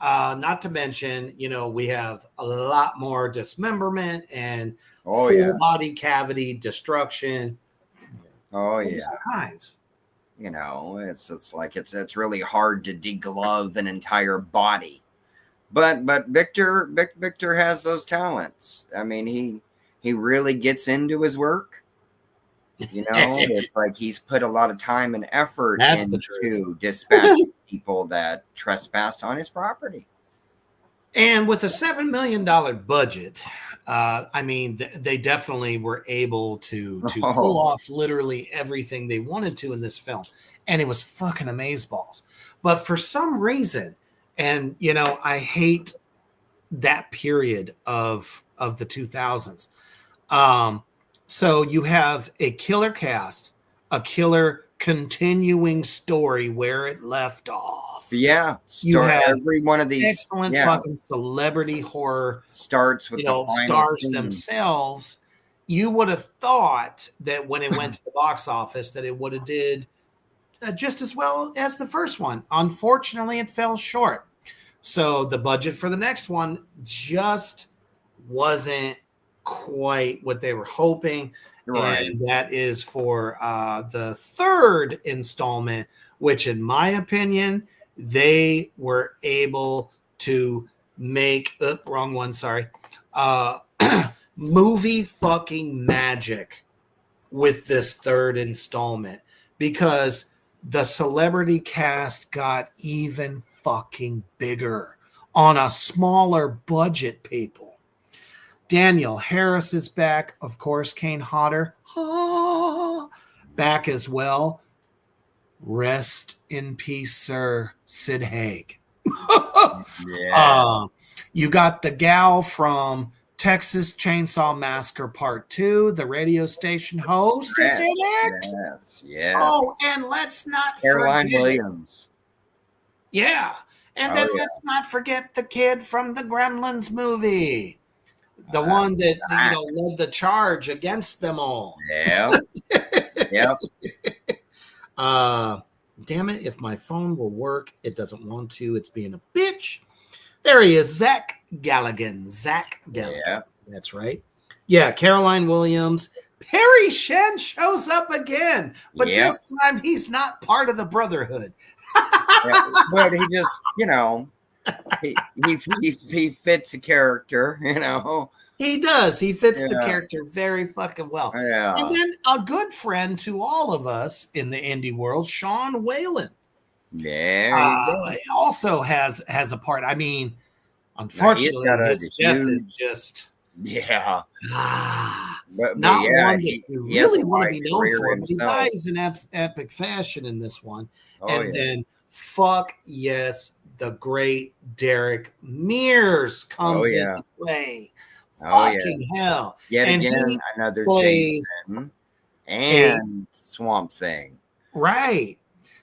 Not to mention, we have a lot more dismemberment and full body cavity destruction. Oh yeah, all kinds. It's like it's really hard to deglove an entire body. But Victor has those talents. I mean, he really gets into his work. You know, it's like he's put a lot of time and effort That's the truth. into dispatching people that trespass on his property. And with a $7 million budget, I mean, they definitely were able to pull off literally everything they wanted to in this film. And it was fucking amazeballs. But for some reason, and, you know, I hate that period of the 2000s. So you have a killer cast, a killer continuing story where it left off. Yeah, you have every one of these excellent fucking celebrity horror starts with the final stars scene themselves. You would have thought that when it went to the box office that it would have did just as well as the first one. Unfortunately, it fell short. So the budget for the next one just wasn't quite what they were hoping. Right. And that is for the third installment, which in my opinion, they were able to make wrong one. Sorry. Movie fucking magic with this third installment, because the celebrity cast got even fucking bigger on a smaller budget, people. Daniel Harris is back. Of course, Kane Hodder back as well. Rest in peace, sir, Sid Haig. You got the gal from Texas Chainsaw Massacre Part 2, the radio station host is in it. Yes. Oh, and let's not Caroline Williams. Yeah. And then let's not forget the kid from the Gremlins movie. The one that led the charge against them all. Yeah. Yep. Damn it, if my phone will work, it doesn't want to. It's being a bitch. There he is, Zach Galligan. Yeah. That's right. Yeah, Caroline Williams. Perry Shen shows up again, but this time he's not part of the Brotherhood. But he just, he fits the character, He does. He fits the character very fucking well. Yeah. And then a good friend to all of us in the indie world, Sean Whalen. Also has a part. I mean, unfortunately, his death is just but not one that you really want to be known for. But he dies in epic fashion in this one. Then fuck yes, the great Derek Mears comes into play. Fucking hell. Yet and again, another Jason and Swamp Thing. Right.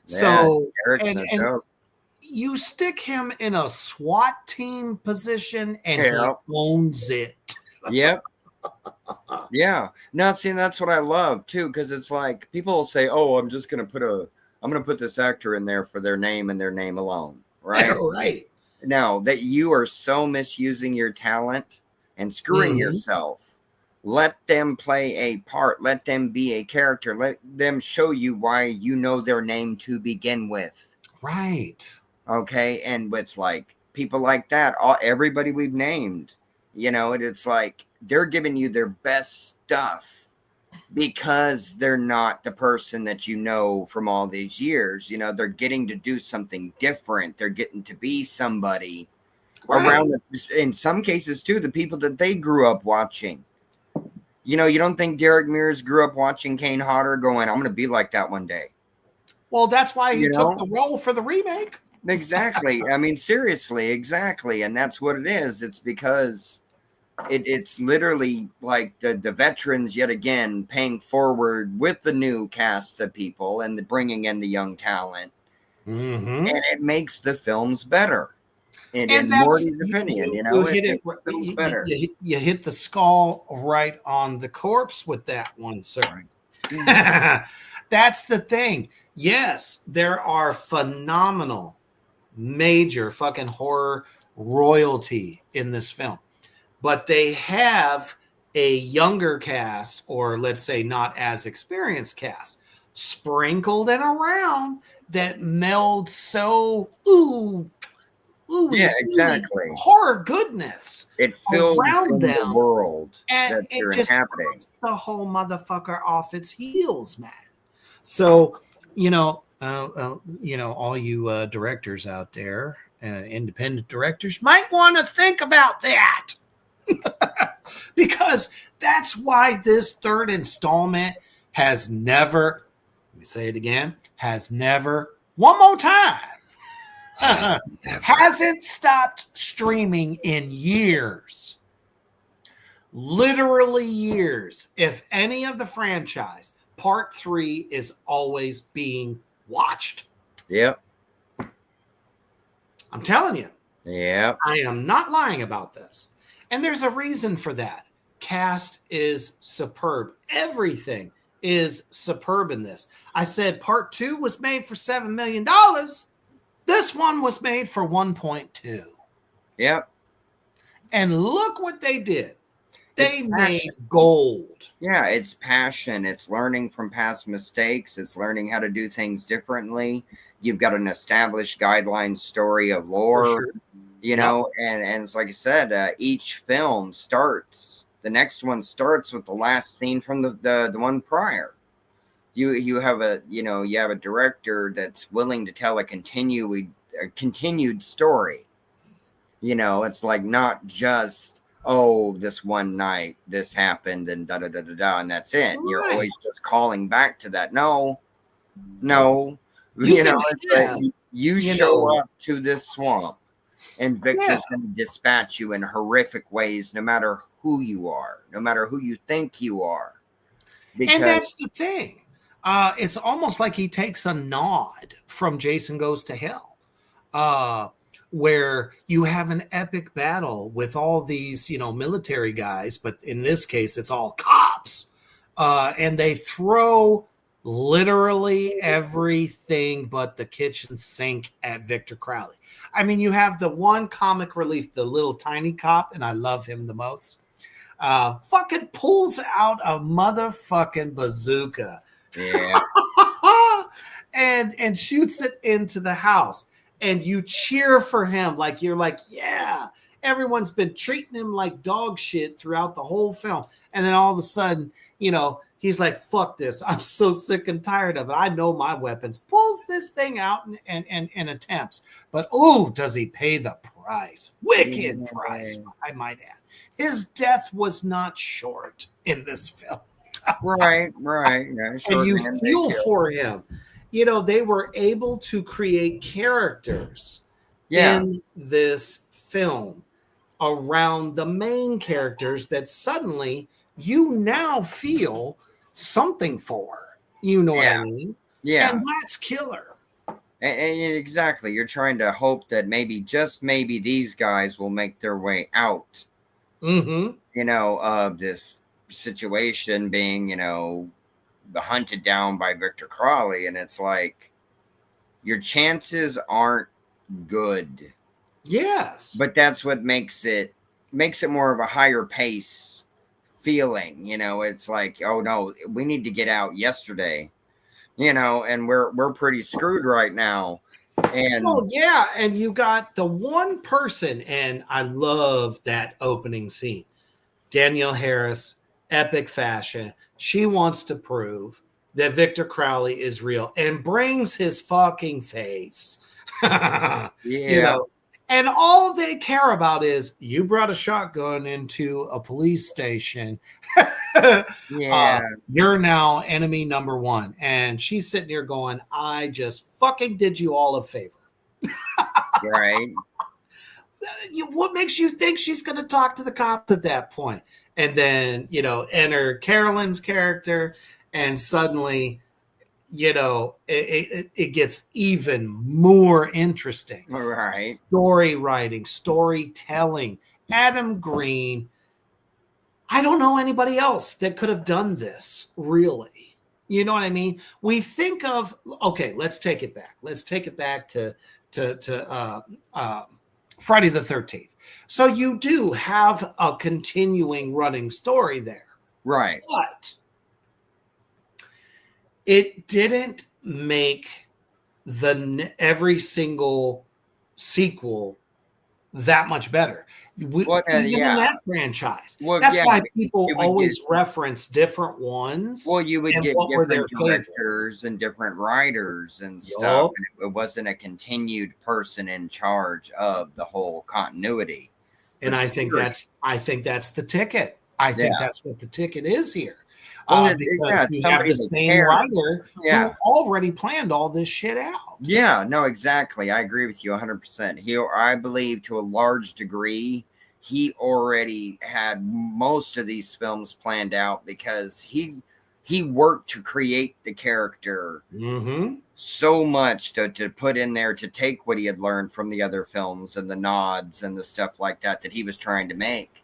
Yeah, so, and you stick him in a SWAT team position and he owns it. Yep. Yeah. Now, see, that's what I love too, because it's like people will say, "Oh, I'm going to put this actor in there for their name and their name alone." Right. Right. Now that you are so misusing your talent and screwing yourself, let them play a part. Let them be a character. Let them show you why you know their name to begin with. Right. Okay. And with like people like that, everybody we've named, it's like they're giving you their best stuff because they're not the person that you know from all these years. They're getting to do something different. They're getting to be somebody around, in some cases too, the people that they grew up watching. You don't think Derek Mears grew up watching Kane Hodder going, I'm going to be like that one day. Well, that's why he took the role for the remake. Exactly. I mean, seriously, exactly. And that's what it is. It's because it's literally like the veterans yet again paying forward with the new cast of people and bringing in the young talent. And it makes the films better. And in Morty's opinion, you hit the skull right on the corpse with that one, sir. That's the thing. Yes, there are phenomenal, major fucking horror royalty in this film, but they have a younger cast, or let's say not as experienced cast, sprinkled and around that meld so ooey, exactly. horror goodness It fills around in the them, world and that it you're just inhabiting. knocks the whole motherfucker off its heels, man. So, all you directors out there, independent directors, might want to think about that. Because that's why this third installment has never, let me say it again, has never, one more time, hasn't stopped streaming in years. Literally years. If any of the franchise, part 3 is always being watched. Yep. I'm telling you. Yep. I am not lying about this. And there's a reason for that. Cast is superb. Everything is superb in this. I said part 2 was made for $7 million. This one was made for 1.2. Yep. And look what they did. They It's made passion. gold. Yeah, it's passion. It's learning from past mistakes. It's learning how to do things differently. You've got an established guideline story of lore, For sure. you know, and it's like I said, each film starts. The next one starts with the last scene from the one prior. You have a director that's willing to tell a continued story. You know, it's like not just, oh, this one night this happened and da da da da da, and that's it. Right. You're always just calling back to that. No. You Know, can it's like have, you show up to this swamp, and Victor's going to dispatch you in horrific ways, no matter who you are, no matter who you think you are. And that's the thing. It's almost like he takes a nod from Jason Goes to Hell, where you have an epic battle with all these, military guys, but in this case, it's all cops. And they throw literally everything but the kitchen sink at Victor Crowley. I mean, you have the one comic relief, the little tiny cop, and I love him the most. Fucking pulls out a motherfucking bazooka. Yeah. and shoots it into the house. And you cheer for him. Like, you're like, yeah. Everyone's been treating him like dog shit throughout the whole film. And then all of a sudden, he's like, fuck this. I'm so sick and tired of it. I know my weapons. Pulls this thing out and attempts. But, does he pay the price? Wicked price, I might add. His death was not short in this film. Right. Yeah, and you feel for him. They were able to create characters in this film around the main characters that suddenly you now feel something for. You know what I mean? Yeah. And that's killer. And exactly. You're trying to hope that just maybe these guys will make their way out, of this situation being, hunted down by Victor Crowley. And it's like, your chances aren't good. Yes. But that's what makes it more of a higher pace feeling. It's like, oh no, we need to get out yesterday, and we're pretty screwed right now. And and you got the one person, and I love that opening scene. Danielle Harris, epic fashion. She wants to prove that Victor Crowley is real and brings his fucking face. And all they care about is, you brought a shotgun into a police station. You're now enemy number one. And she's sitting here going, I just fucking did you all a favor. Right. What makes you think she's going to talk to the cops at that point? And then, enter Carolyn's character, and suddenly, it gets even more interesting. Right. Story writing, storytelling. Adam Green. I don't know anybody else that could have done this, really. You know what I mean? We think of, let's take it back. Let's take it back to Friday the 13th. So you do have a continuing running story there. Right. But it didn't make every single sequel that much better. Well, Even yeah. in that franchise. Well, That's yeah, why people it would always reference different ones. Well, you would and get what were their different favorites. directors and different writers and stuff. And it wasn't a continued person in charge of the whole continuity. And I think that's the ticket. I think that's what the ticket is here. Well, because you have the same writer who already planned all this shit out. Yeah, no, exactly. I agree with you 100%. I believe to a large degree, he already had most of these films planned out because he worked to create the character so much to put in there, to take what he had learned from the other films and the nods and the stuff like that he was trying to make.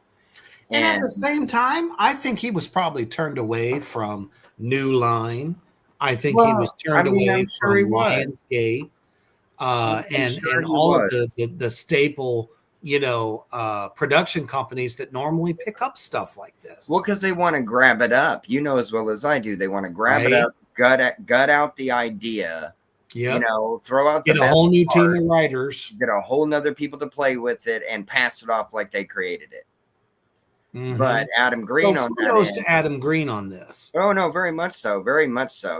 And at the same time, I think he was probably turned away from New Line. I think he was turned away from Lionsgate and all of the staple, production companies that normally pick up stuff like this. Well, because they want to grab it up, as well as I do. They want to grab it up, gut out the idea. Yeah, throw out get a whole new team of writers, get a whole nother people to play with it, and pass it off like they created it. But Adam Green on that goes to Adam Green on this. Oh no, very much so,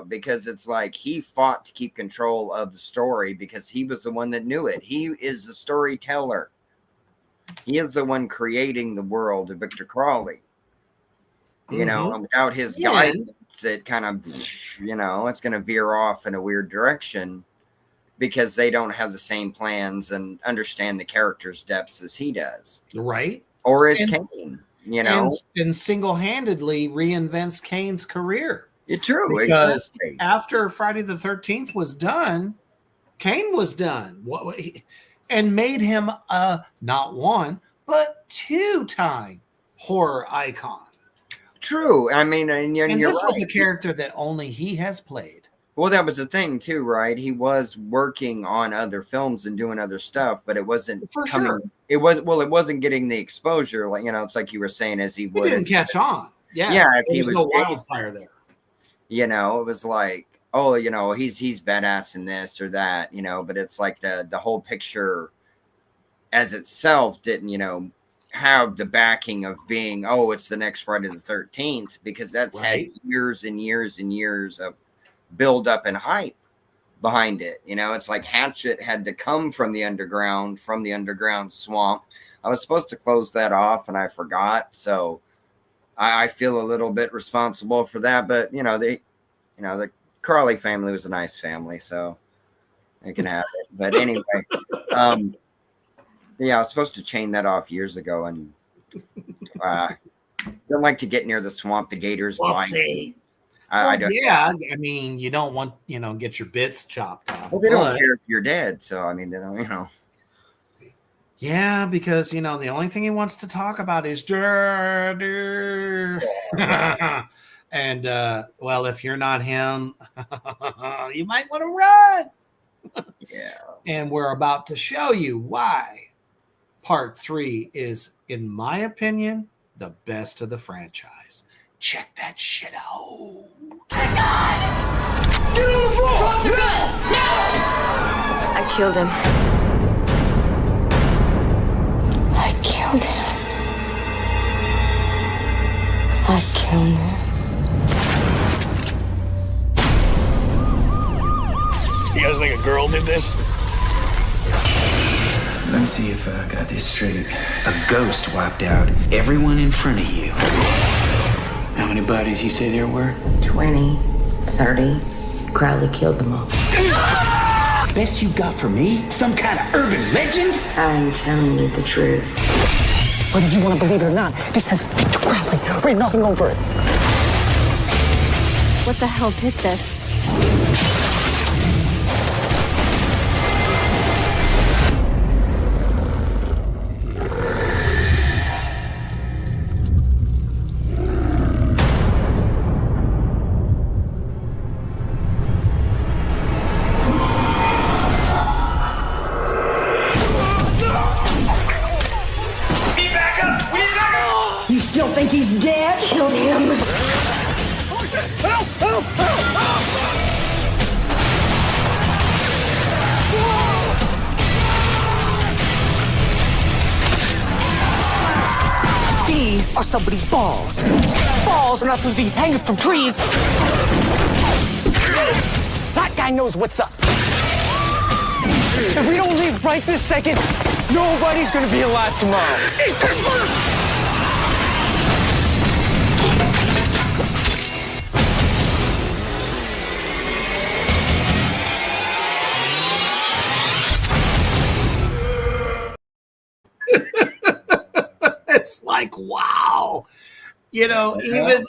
because it's like he fought to keep control of the story because he was the one that knew it. He is the storyteller. He is the one creating the world of Victor Crowley. And without his guidance, it kind of, it's going to veer off in a weird direction because they don't have the same plans and understand the character's depths as he does. Right. Or as Kane. And single-handedly reinvents Kane's career. It's true. Because after Friday the 13th was done, Kane was done. And made him not one, but two-time horror icon. True. I mean, and this was a character that only he has played. Well, that was the thing too, right? He was working on other films and doing other stuff, but it wasn't coming. Sure. It wasn't getting the exposure. Like, it's like you were saying, as he would. He didn't catch on. Yeah. If he was no wildfire there. It was like, oh, he's badass in this or that, but it's like the whole picture as itself didn't, have the backing of being, oh, it's the next Friday the 13th, because that's had years and years and years of build up and hype behind it. It's like Hatchet had to come from the underground swamp. I was supposed to close that off and I forgot. So I feel a little bit responsible for that, but the Crowley family was a nice family, so they can have it. But anyway, I was supposed to chain that off years ago and don't like to get near the swamp. The gators bite. I mean, you don't want, get your bits chopped off. Well, they don't care if you're dead. So, I mean, they don't, Yeah, because, the only thing he wants to talk about is and, well, if you're not him, you might want to run. Yeah. And we're about to show you why part 3 is, in my opinion, the best of the franchise. Check that shit out. Get on the floor! Drop the gun! Now! I killed him. I killed him. I killed him. You guys think a girl did this? Let me see if I got this straight. A ghost wiped out everyone in front of you. How many bodies you say there were? 20, 30. Crowley killed them all. Best you got for me? Some kind of urban legend? I'm telling you the truth. Whether you want to believe it or not, this has Victor Crowley written all over it. What the hell did this? He's dead. Killed him. Oh shit! Help! Help! Help! Help! These are somebody's balls. Balls are not supposed to be hanging from trees. That guy knows what's up. If we don't leave right this second, nobody's gonna be alive tomorrow. Eat this one! It's like, wow. You know, even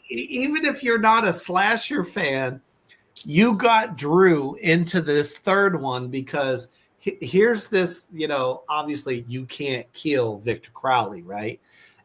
if you're not a slasher fan, you got Drew into this third one because here's this, you know, obviously you can't kill Victor Crowley, right?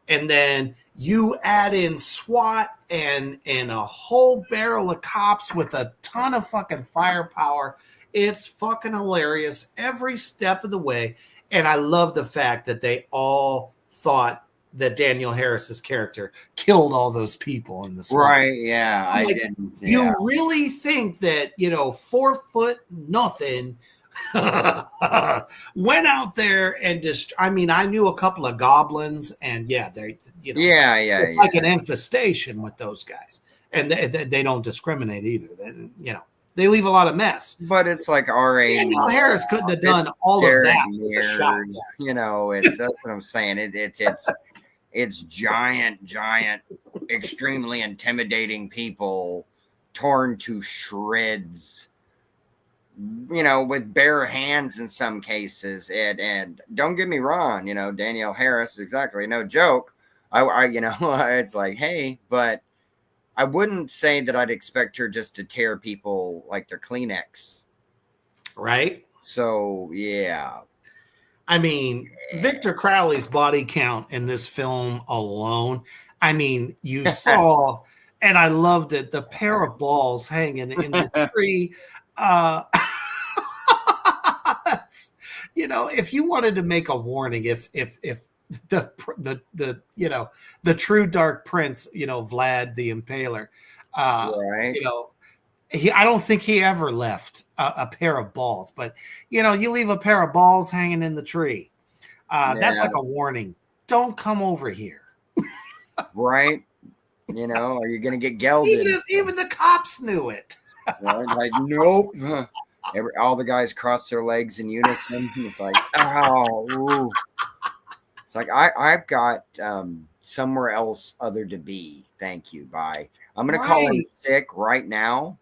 And then you add in SWAT and a whole barrel of cops with a ton of fucking firepower. It's fucking hilarious every step of the way. And I love the fact that they all thought that Daniel Harris's character killed all those people in this right one. Yeah, I didn't. Yeah. You really think that, you know, 4 foot nothing went out there and just, I mean, I knew a couple of goblins and yeah, they, you know, it's like an infestation with those guys, and they don't discriminate either. They, you know, they leave a lot of mess. But it's like Daniel Harris couldn't have done all of that with a shot. You know, that's what I'm saying. It's giant, extremely intimidating people torn to shreds, you know, with bare hands in some cases. And don't get me wrong, you know, Danielle Harris, exactly, no joke. I you know, it's like, hey, but I wouldn't say that I'd expect her just to tear people like they're Kleenex. Right? So, yeah. I mean, Victor Crowley's body count in this film alone, I mean, you saw, and I loved it, the pair of balls hanging in the tree. You know, if you wanted to make a warning, if the you know, the true Dark Prince, you know, Vlad the Impaler, right. You know, I don't think he ever left a pair of balls, but you know, you leave a pair of balls hanging in the tree. That's like a warning. Don't come over here. Right. You know, are you going to get gelded? Even the cops knew it. Right? Like, nope. All the guys cross their legs in unison. It's like, oh, ooh. It's like, I've got somewhere else other to be. Thank you. Bye. I'm going to call in sick right now.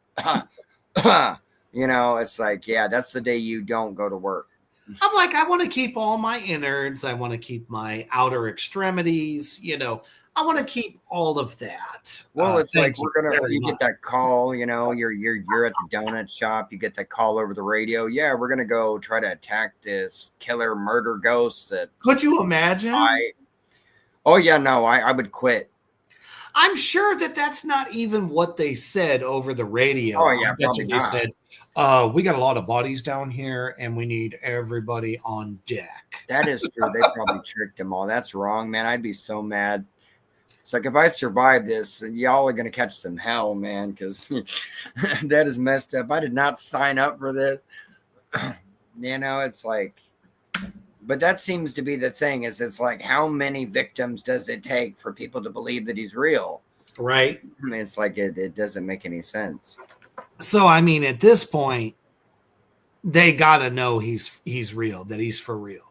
You know, it's like, yeah, that's the day you don't go to work. I'm like, I want to keep all my innards. I want to keep my outer extremities. You know, I want to keep all of that. Well, it's like you get that call. You know, you're at the donut shop. You get that call over the radio. Yeah, we're gonna go try to attack this killer murder ghost. That could you imagine? Oh yeah, no, I would quit. I'm sure that that's not even what they said over the radio. Oh yeah, probably they said, we got a lot of bodies down here, and we need everybody on deck. That is true. They probably tricked them all. That's wrong, man. I'd be so mad. It's like, if I survive this, y'all are going to catch some hell, man, because that is messed up. I did not sign up for this. You know, it's like, but that seems to be the thing, is it's like, how many victims does it take for people to believe that he's real? Right. I mean, it's like, it doesn't make any sense. So, I mean, at this point, they got to know he's real, that he's for real.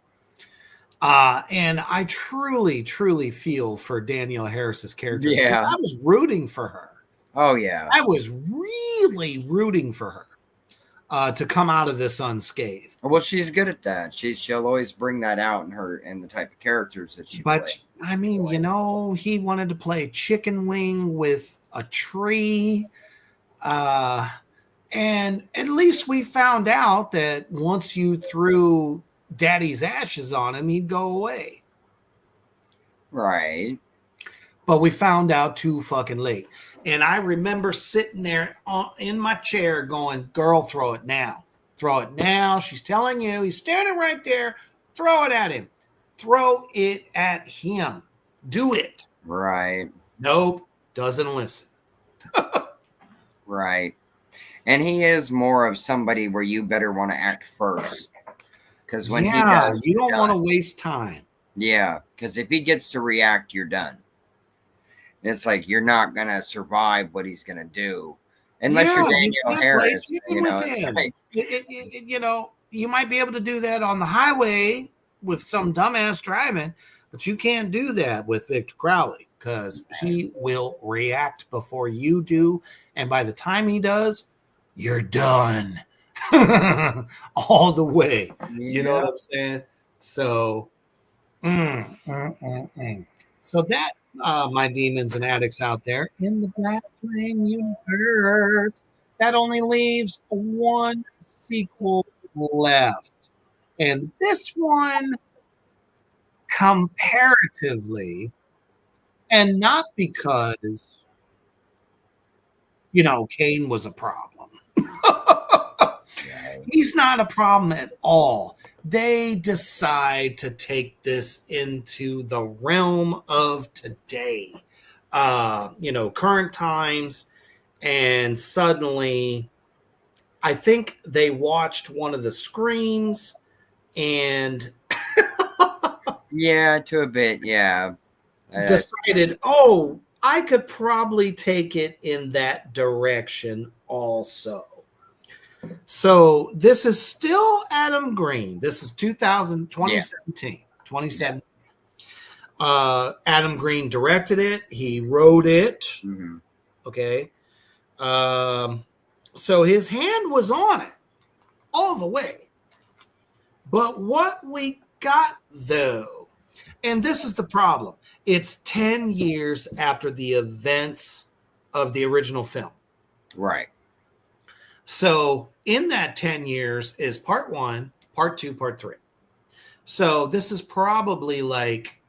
And I truly, truly feel for Danielle Harris's character. Yeah. I was rooting for her. Oh, yeah. I was really rooting for her to come out of this unscathed. Well, she's good at that. She'll always bring that out in the type of characters that she plays. I mean, you know, he wanted to play chicken wing with a tree. And at least we found out that once you threw Daddy's ashes on him, he'd go away. Right. But we found out too fucking late. And I remember sitting there in my chair going, girl, throw it now. Throw it now. She's telling you. He's standing right there. Throw it at him. Throw it at him. Do it. Right. Nope. Doesn't listen. Right. And he is more of somebody where you better want to act first. Because when he does, you don't want to waste time. Yeah, because if he gets to react, you're done. It's like you're not gonna survive what he's gonna do unless you're you Daniel can't Harris. play You chicken know, with it's him. like, You know, you might be able to do that on the highway with some dumbass driving, but you can't do that with Victor Crowley because he will react before you do, and by the time he does, you're done all the way. You know what I'm saying? So, so that, my demons and addicts out there in the Black Flame universe, that only leaves one sequel left. And this one, comparatively, and not because, Kane was a problem. He's not a problem at all. They decide to take this into the realm of today, current times. And suddenly, I think they watched one of the Screams and yeah, to a bit, yeah. Decided, I could probably take it in that direction also. So this is still Adam Green. This is 2017. Adam Green directed it. He wrote it. Mm-hmm. Okay. So his hand was on it all the way. But what we got, though, and this is the problem, it's 10 years after the events of the original film. Right. So in that 10 years is part 1, part 2, part 3. So this is probably like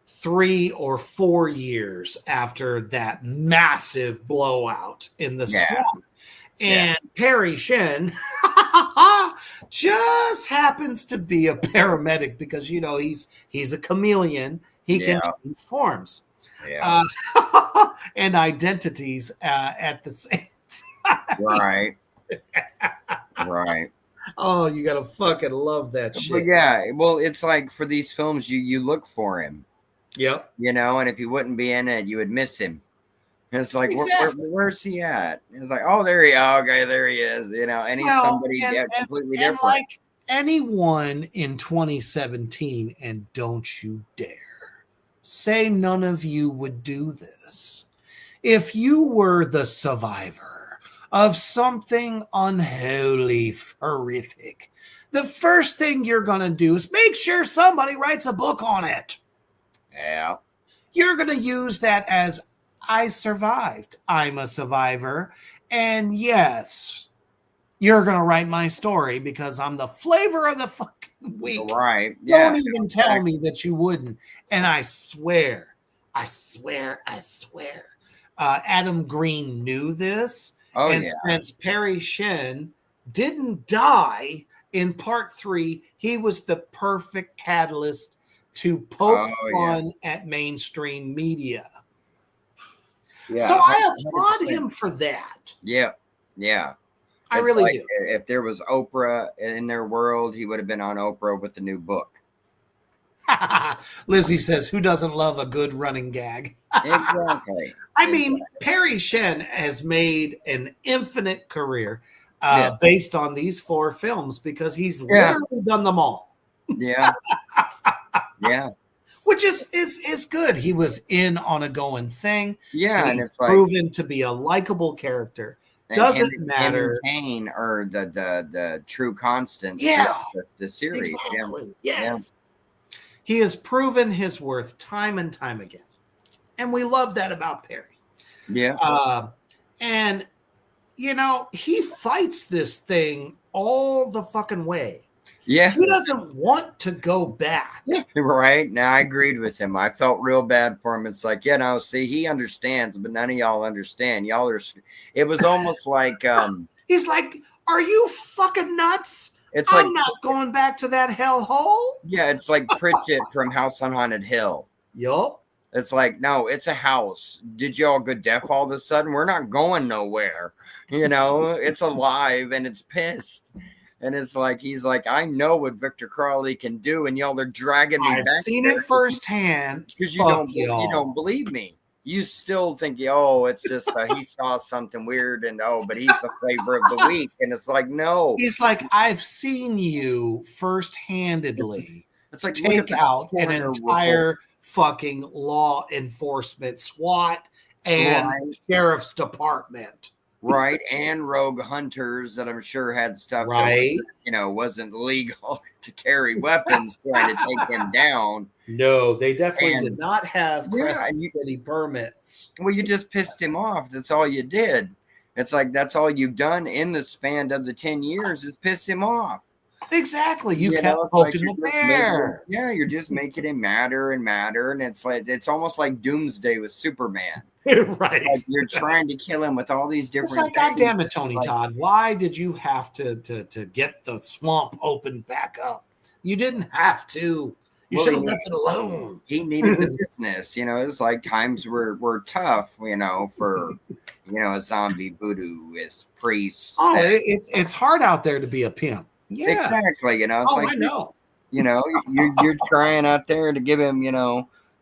3 or 4 years after that massive blowout in the swamp. And Perry Shen just happens to be a paramedic because, he's a chameleon. He can change forms and identities at the same time. Right. Right. Oh, you got to fucking love that shit. But yeah, well, it's like for these films, you look for him. Yep. And if he wouldn't be in it, you would miss him. And it's like, Exactly. where's he at? It's like, oh, there he is. Okay, there he is. And he's somebody completely different. Like anyone in 2017, and don't you dare say none of you would do this. If you were the survivor of something unholy, horrific, the first thing you're going to do is make sure somebody writes a book on it. Yeah. You're going to use that as, I survived. I'm a survivor. And yes, you're going to write my story because I'm the flavor of the fucking week. Right. Yeah. Don't even tell me that you wouldn't. And I swear, Adam Green knew this. Oh, and since Perry Shen didn't die in part 3, he was the perfect catalyst to poke fun at mainstream media. Yeah, so I applaud him for that. Yeah, yeah. I really do. If there was Oprah in their world, he would have been on Oprah with the new book. Lizzie says, who doesn't love a good running gag? Exactly. I mean, Perry Shen has made an infinite career based on these 4 films because he's literally done them all. Yeah. Yeah. Which is good. He was in on a going thing. Yeah, and he's proven to be a likable character. Doesn't matter. Kane or the true constants. Yeah, the series. Exactly. Yes, he has proven his worth time and time again, and we love that about Perry. Yeah, and he fights this thing all the fucking way. Yeah. He doesn't want to go back. Right. Now I agreed with him. I felt real bad for him. It's like, see, he understands, but none of y'all understand. It was almost like he's like, are you fucking nuts? I'm not going back to that hellhole. Yeah, it's like Pritchett from House on Haunted Hill. Yup. It's like, no, it's a house. Did y'all go deaf all of a sudden? We're not going nowhere. It's alive and it's pissed. And it's like he's like, I know what Victor Crowley can do, and y'all are dragging me I've back seen there it firsthand. because Fuck you y'all. don't believe me. You still think, oh, it's just he saw something weird, and but he's the flavor of the week, and it's like, no, He's like, I've seen you first-handedly it's like take out an corner entire fucking law enforcement, SWAT, and Right. sheriff's department. right, and rogue hunters that I'm sure had stuff Right. that wasn't legal to carry weapons trying to take him down. No, they definitely And- did not have Yeah, Crescent and City permits. Well, you just pissed him off. That's all you did. It's like that's all you've done in the span of the 10 years is piss him off. Exactly. You know, kept it's like poking you're the just making bear. you're just making him madder and madder, and it's almost like Doomsday with Superman. Right. Like you're trying to kill him with all these different. It's like, God things. damn it, Tony Like, Todd. Why did you have to get the swamp opened back up? You didn't have to. You Well, should have left it alone. He needed the business. It's like times were tough. For a zombie voodoo is priests. Oh, it's hard out there to be a pimp. Yeah. Exactly. It's like I know. You're trying out there to give him,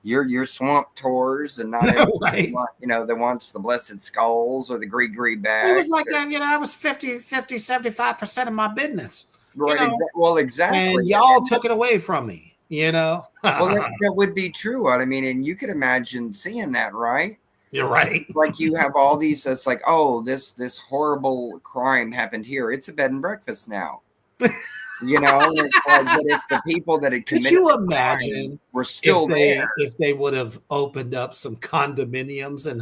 your swamp tours, and not everybody Right. that wants the blessed skulls or the gree bags. It was like that, that was 50, 75% of my business. Right. Well, exactly. And y'all took it away from me, Well, that would be true. I mean, and you could imagine seeing that, right? You're right. Like you have all these. It's like, oh, this horrible crime happened here. It's a bed and breakfast now. It's like, but if the people that had committed Could you the imagine crime were still there? If they would have opened up some condominiums and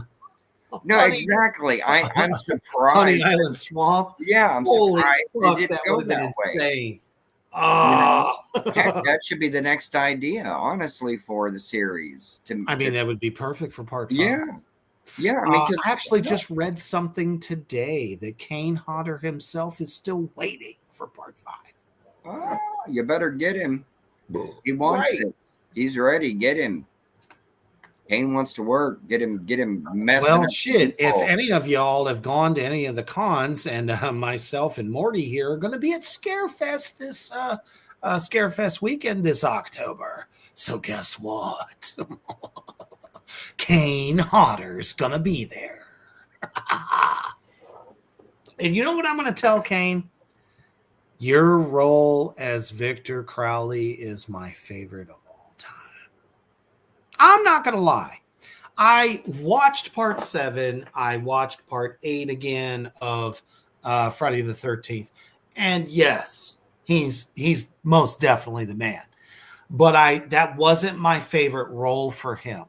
No, exactly. I'm surprised. Honey Island Swamp. Yeah, I'm Holy surprised fuck, they didn't that go would have that been way. insane. Ah. Heck, that should be the next idea, honestly, for the series. I mean, that would be perfect for part 5. Yeah. I mean, I actually just read something today that Kane Hodder himself is still waiting for part 5. Oh, you better get him. He wants it. He's ready. Get him. Kane wants to work. Get him messing. Well, up shit. people. If any of y'all have gone to any of the cons, and myself and Morty here are going to be at Scarefest this Scarefest weekend this October. So guess what? Kane Hodder's going to be there. And you know what I'm going to tell Kane? Your role as Victor Crowley is my favorite of all time. I'm not going to lie. I watched part 7. I watched part 8 again of Friday the 13th. And yes, he's most definitely the man. But that wasn't my favorite role for him.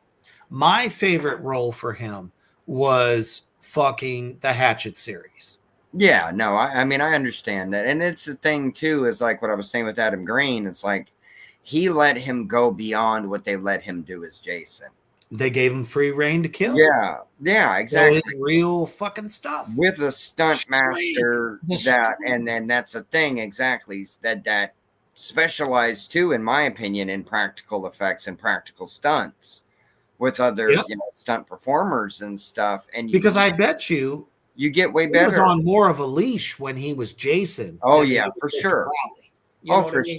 My favorite role for him was fucking the Hatchet series. Yeah, no, I mean, I understand that. And it's the thing, too, is like what I was saying with Adam Green. It's like he let him go beyond what they let him do as Jason. They gave him free reign to kill. Yeah, exactly. So it's real fucking stuff. With a stunt master and then that's the thing, exactly, that specialized, too, in my opinion, in practical effects and practical stunts with other stunt performers and stuff. And because I bet you get way better. He was on more of a leash when he was Jason. Oh yeah, for sure.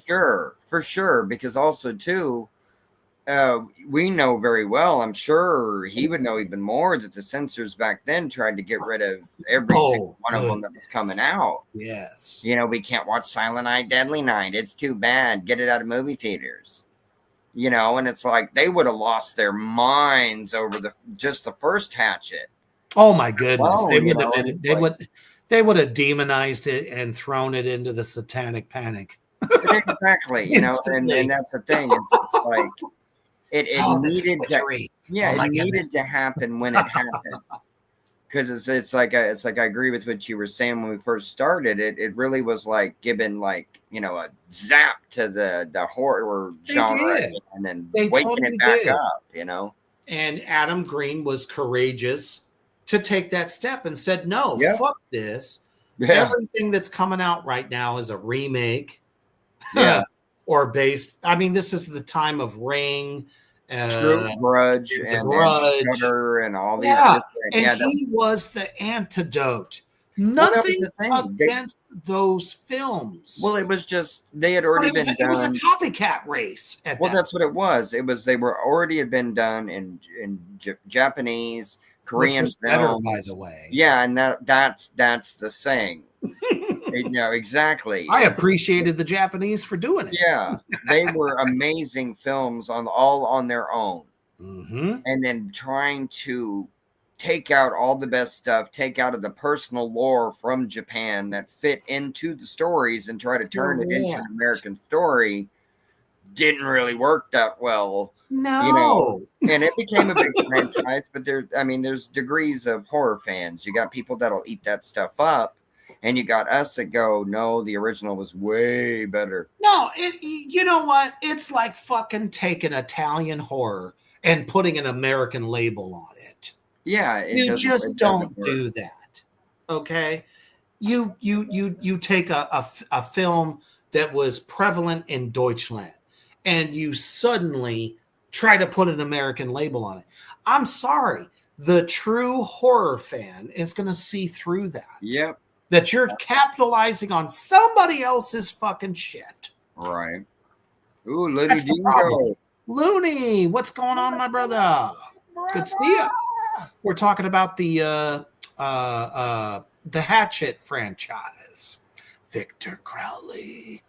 Sure. For sure. Because also too, we know very well. I'm sure he would know even more that the censors back then tried to get rid of every single one of them that was coming out. Yes. We can't watch Silent Night, Deadly Night. It's too bad. Get it out of movie theaters. And it's like they would have lost their minds over just the first Hatchet. Oh my goodness! Well, they would have demonized it and thrown it into the satanic panic. Exactly, and that's the thing. It's like it needed to, it needed to happen when it happened. Because it's like I agree with what you were saying when we first started. It really was like giving a zap to the horror genre and then waking it back up. And Adam Green was courageous to take that step and said, no, fuck this. Everything that's coming out right now is a remake. Or based. I mean, this is the time of Ring, Grudge, and Shutter and all these. And he was the antidote Nothing the thing. against those films. Well, it was just they had But already it was, been it was a done. copycat race. Well, that's what it was. It was they were already had been done in Japanese, Korean was better, by films. the way. Yeah, and that's the thing. Exactly. I appreciated the Japanese for doing it. Yeah, they were amazing films all on their own, Mm-hmm. and then trying to take out all the best stuff, take out of the personal lore from Japan that fit into the stories, and try to turn it into an American story. Didn't really work that well. No. And it became a big franchise, but there's degrees of horror fans. You got people that'll eat that stuff up, and you got us that go, no, the original was way better. No, you know what? It's like fucking taking Italian horror and putting an American label on it. Yeah, You just don't do that. Okay? You take a film that was prevalent in Deutschland and you suddenly try to put an American label on it. I'm sorry. The true horror fan is going to see through that. Yep. That you're capitalizing on somebody else's fucking shit. Right. Ooh, Looney That's the problem. Dingo. Looney, what's going on, my brother? Good to see you. We're talking about the Hatchet franchise. Victor Crowley.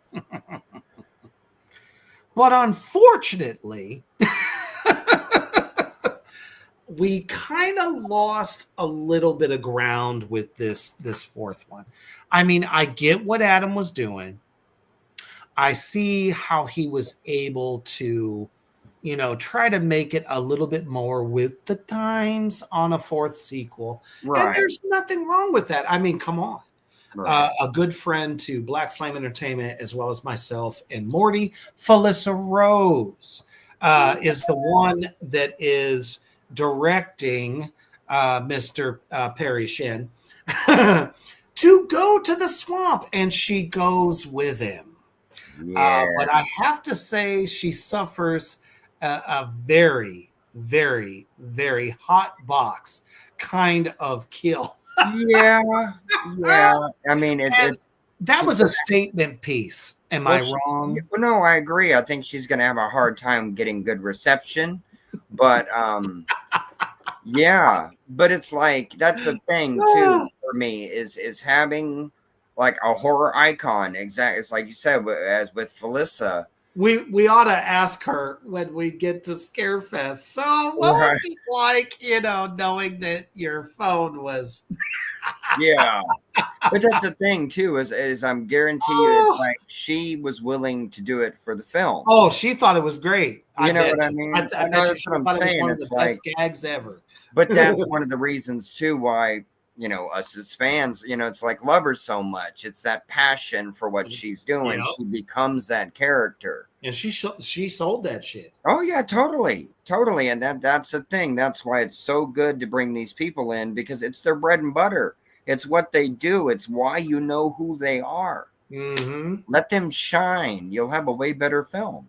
But unfortunately, we kind of lost a little bit of ground with this fourth one. I mean, I get what Adam was doing. I see how he was able to, try to make it a little bit more with the times on a fourth sequel. Right. And there's nothing wrong with that. I mean, come on. Right. A good friend to Black Flame Entertainment, as well as myself and Morty, Felissa Rose, is the one that is directing Mr. Perry Shin to go to the swamp, and she goes with him. Yeah. But I have to say she suffers a very, very, very hot box kind of kill. Yeah. I mean, it's that was a statement piece. Am I wrong? Well, no, I agree. I think she's going to have a hard time getting good reception, but yeah. But it's like that's the thing too for me is having like a horror icon. Exactly, it's like you said, as with Felissa. We ought to ask her when we get to Scarefest. So what was it like, knowing that your phone was Yeah. But that's the thing too, is I'm guarantee you it's like she was willing to do it for the film. Oh, she thought it was great. You know what I mean? I know bet that's what I'm saying. One of It's the best gags ever. But that's one of the reasons too why us as fans, it's like love her so much. It's that passion for what she's doing. She becomes that character, and she sold that shit. Oh yeah, totally, and that's the thing. That's why it's so good to bring these people in, because it's their bread and butter. It's what they do. It's why you know who they are. Mm-hmm. Let them shine. You'll have a way better film.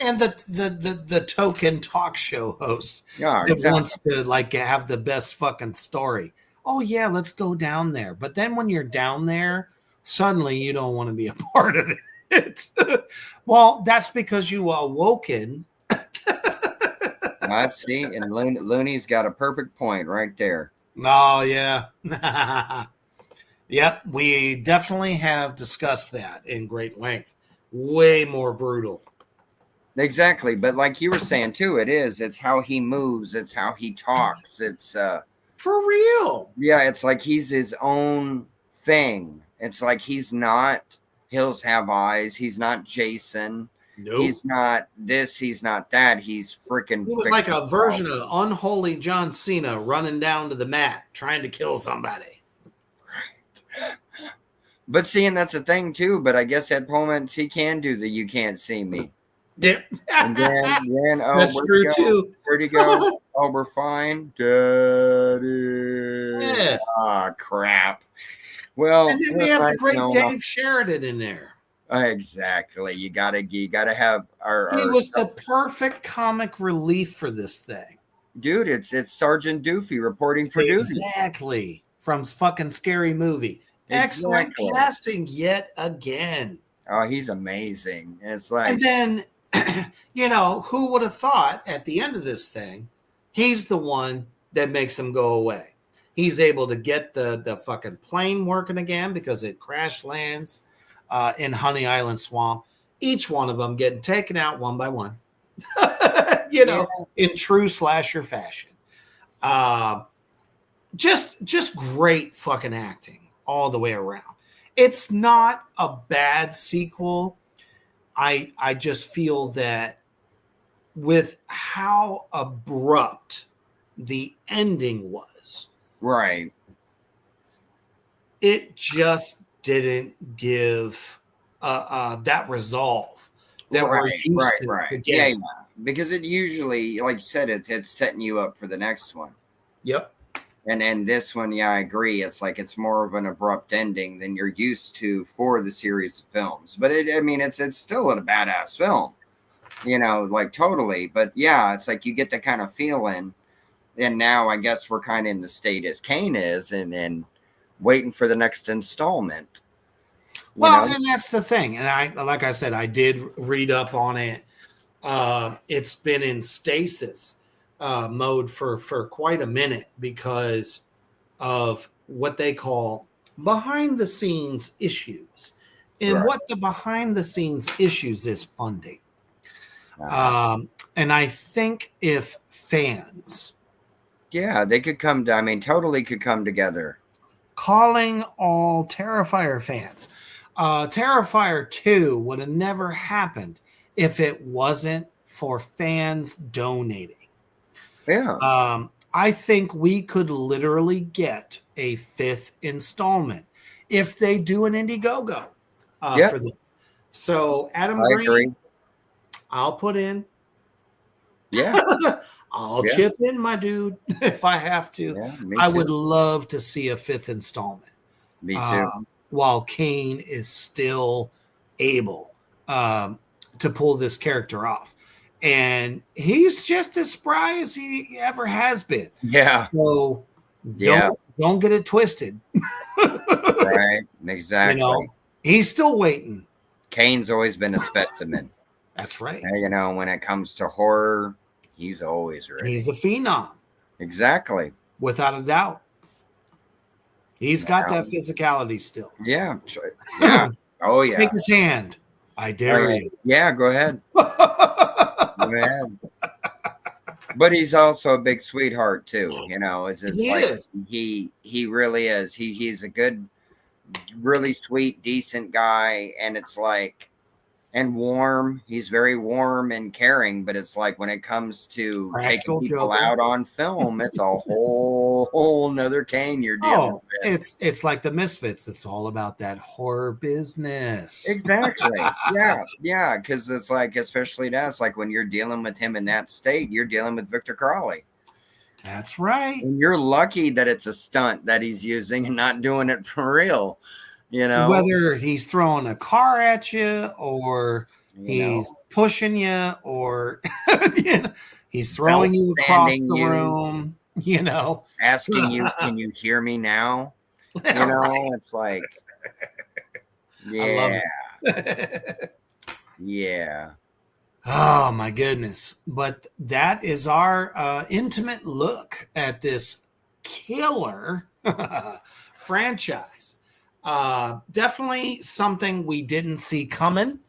And the token talk show host that wants to have the best fucking story. Oh yeah, let's go down there. But then when you're down there, suddenly you don't want to be a part of it. Well, that's because you awoken. I see. And Looney's got a perfect point right there. Oh yeah. Yep, we definitely have discussed that in great length. Way more brutal. Exactly. But like you were saying too, it's how he moves, it's how he talks. It's for real. Yeah, it's like he's his own thing. It's like he's not Hills Have Eyes. He's not Jason. Nope. He's not this. He's not that. He's freaking. He was like a version of unholy John Cena running down to the mat trying to kill somebody. Right. But seeing that's the thing too. But I guess at moments he can do the "you can't see me." Yeah. And then that's true too. Where'd he go? Oh, we're fine, Daddy. Yeah. Ah, crap. Well, and then we have the great Dave Sheridan in there. Exactly. You gotta have our. He was the perfect comic relief for this thing, dude. It's Sergeant Doofy reporting for duty. Exactly. from fucking Scary Movie. Excellent Exactly. casting yet again. Oh, he's amazing. It's like, And then, who would have thought at the end of this thing, he's the one that makes him go away. He's able to get the fucking plane working again because it crash lands in Honey Island Swamp. Each one of them getting taken out one by one, in true slasher fashion. Just great fucking acting all the way around. It's not a bad sequel. I just feel that with how abrupt the ending was, right, it just didn't give that resolve that we're used to. Right. Yeah, because it usually, like you said, it's setting you up for the next one. Yep. And this one, yeah, I agree. It's like it's more of an abrupt ending than you're used to for the series of films. But it's still a badass film, like totally. But yeah, it's like you get the kind of feeling. And now I guess we're kind of in the state as Kane is, and waiting for the next installment. And that's the thing. And like I said, I did read up on it. It's been in stasis mode for quite a minute because of what they call behind the scenes issues. And what the behind the scenes issues is funding. And I think if fans, they could totally could come together. Calling all Terrifier fans. Terrifier 2 would have never happened if it wasn't for fans donating. Yeah. I think we could literally get a 5th installment if they do an Indiegogo for this. So Adam Green, agree. I'll put in. Yeah. I'll chip in, my dude, if I have to. Yeah, I would love to see a 5th installment. Me too. While Kane is still able to pull this character off. And he's just as spry as he ever has been. Yeah. So don't get it twisted. Right. Exactly. He's still waiting. Kane's always been a specimen. That's right. When it comes to horror, he's always ready. He's a phenom. Exactly. Without a doubt. He's got that physicality still. Yeah. Yeah. Oh, yeah. Take his hand. I dare you. Yeah, go ahead. Go ahead. But he's also a big sweetheart too. He really is. He's a good, really sweet, decent guy, and it's like, and warm. He's very warm and caring, but it's like when it comes to taking people out on film, it's a whole nother Kane you're dealing with. It's like the Misfits. It's all about that horror business. Exactly. Yeah. Because it's like, especially that's like when you're dealing with him in that state, you're dealing with Victor Crowley. That's right. And you're lucky that it's a stunt that he's using and not doing it for real. Whether he's throwing a car at you or he's pushing you or he's throwing you across the room, asking you, can you hear me now? It's like, yeah. Yeah. Oh my goodness. But that is our intimate look at this killer franchise. Definitely something we didn't see coming,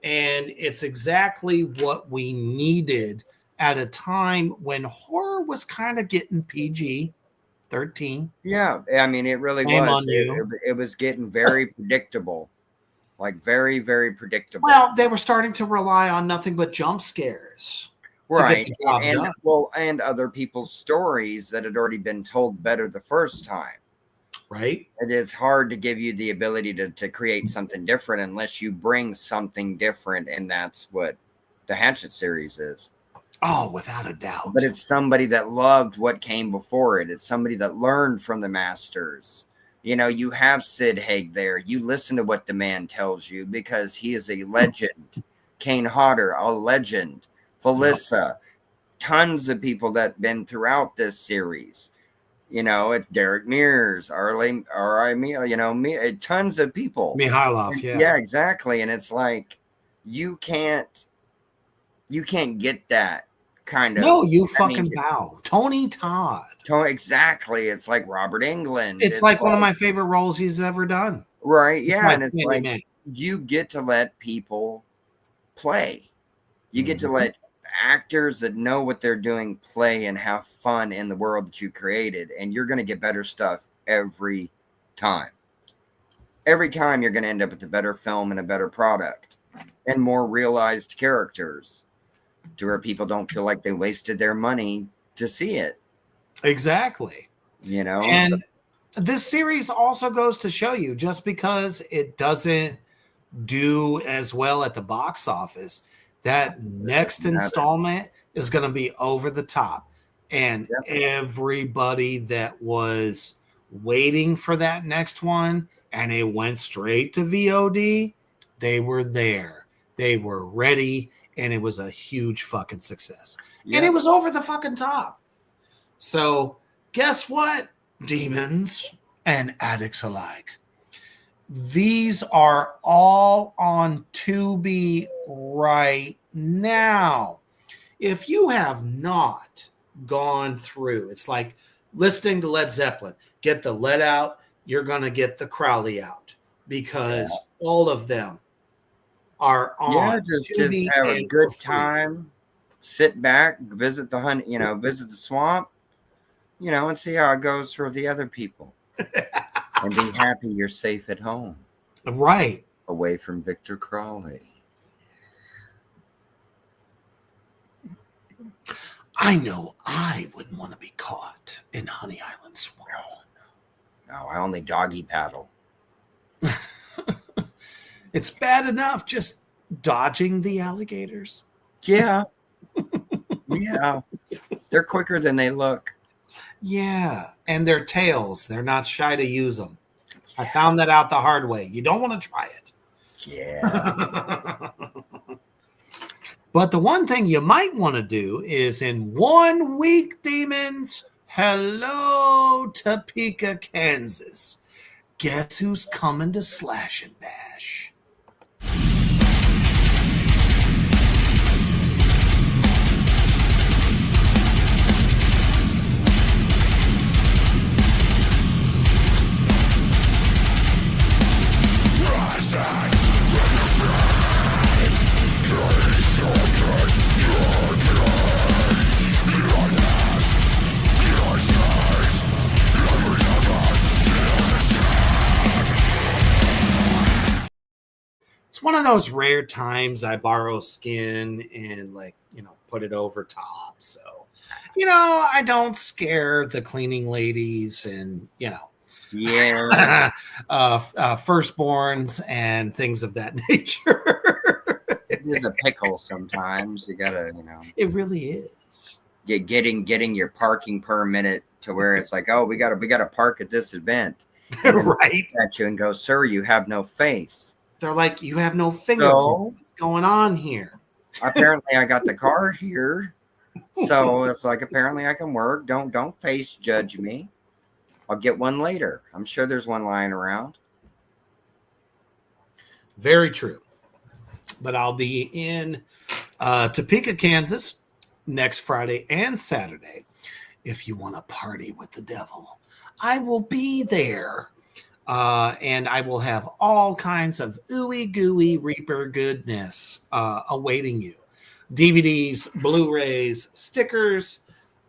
and it's exactly what we needed at a time when horror was kind of getting PG-13. Yeah, it really was. It was getting very predictable, like very, very predictable. Well, they were starting to rely on nothing but jump scares, right? And other people's stories that had already been told better the first time. Right. And it's hard to give you the ability to create something different unless you bring something different. And that's what the Hatchet series is. Oh, without a doubt. But it's somebody that loved what came before it. It's somebody that learned from the masters. You have Sid Haig there. You listen to what the man tells you because he is a legend. Kane Hodder, a legend. Felissa, tons of people that have been throughout this series. You know, it's Derek Mears, tons of people. Mihailov, yeah. Yeah, exactly. And it's like you can't get that kind of. No, you fucking bow. Tony Todd. Exactly. It's like Robert Englund. It's like one of my favorite roles he's ever done. Right. Yeah. And it's Candyman. like you get to let people play. You get to let actors that know what they're doing play and have fun in the world that you created. And you're going to get better stuff every time. Every time you're going to end up with a better film and a better product and more realized characters to where people don't feel like they wasted their money to see it. Exactly. You know, and this series also goes to show you just because it doesn't do as well at the box office, that next installment is going to be over the top. And everybody that was waiting for that next one and it went straight to VOD, they were there. They were ready. And it was a huge fucking success. And it was over the fucking top. So guess what, demons and addicts alike? These are all on Tubi right now. If you have not gone through, it's like listening to Led Zeppelin. Get the Led out, you're going to get the Crowley out because all of them are on. Yeah, just have a good time. Sit back, visit the visit the swamp, and see how it goes for the other people. And be happy you're safe at home. Right. Away from Victor Crowley. I know I wouldn't want to be caught in Honey Island Swamp. No, I only doggy paddle. It's bad enough just dodging the alligators. Yeah. Yeah. They're quicker than they look. Yeah. And their tails, they're not shy to use them. I found that out the hard way. You don't want to try it. Yeah. But the one thing you might want to do is in 1 week, demons, hello, Topeka, Kansas. Guess who's coming to Slash and Bash? It's one of those rare times I borrow skin and put it over top. So, I don't scare the cleaning ladies and, firstborns and things of that nature. It is a pickle sometimes. You gotta, It really is. Getting your parking permit to where it's like, oh, we gotta park at this event. Right. At you and go, sir, you have no face. They're like, you have no finger. So, what's going on here? Apparently I got the car here. So it's like, apparently I can work. Don't face judge me. I'll get one later. I'm sure there's one lying around. Very true. But I'll be in Topeka, Kansas next Friday and Saturday. If you want to party with the devil, I will be there. And I will have all kinds of ooey gooey Reaper goodness awaiting you. DVDs, Blu-rays, stickers.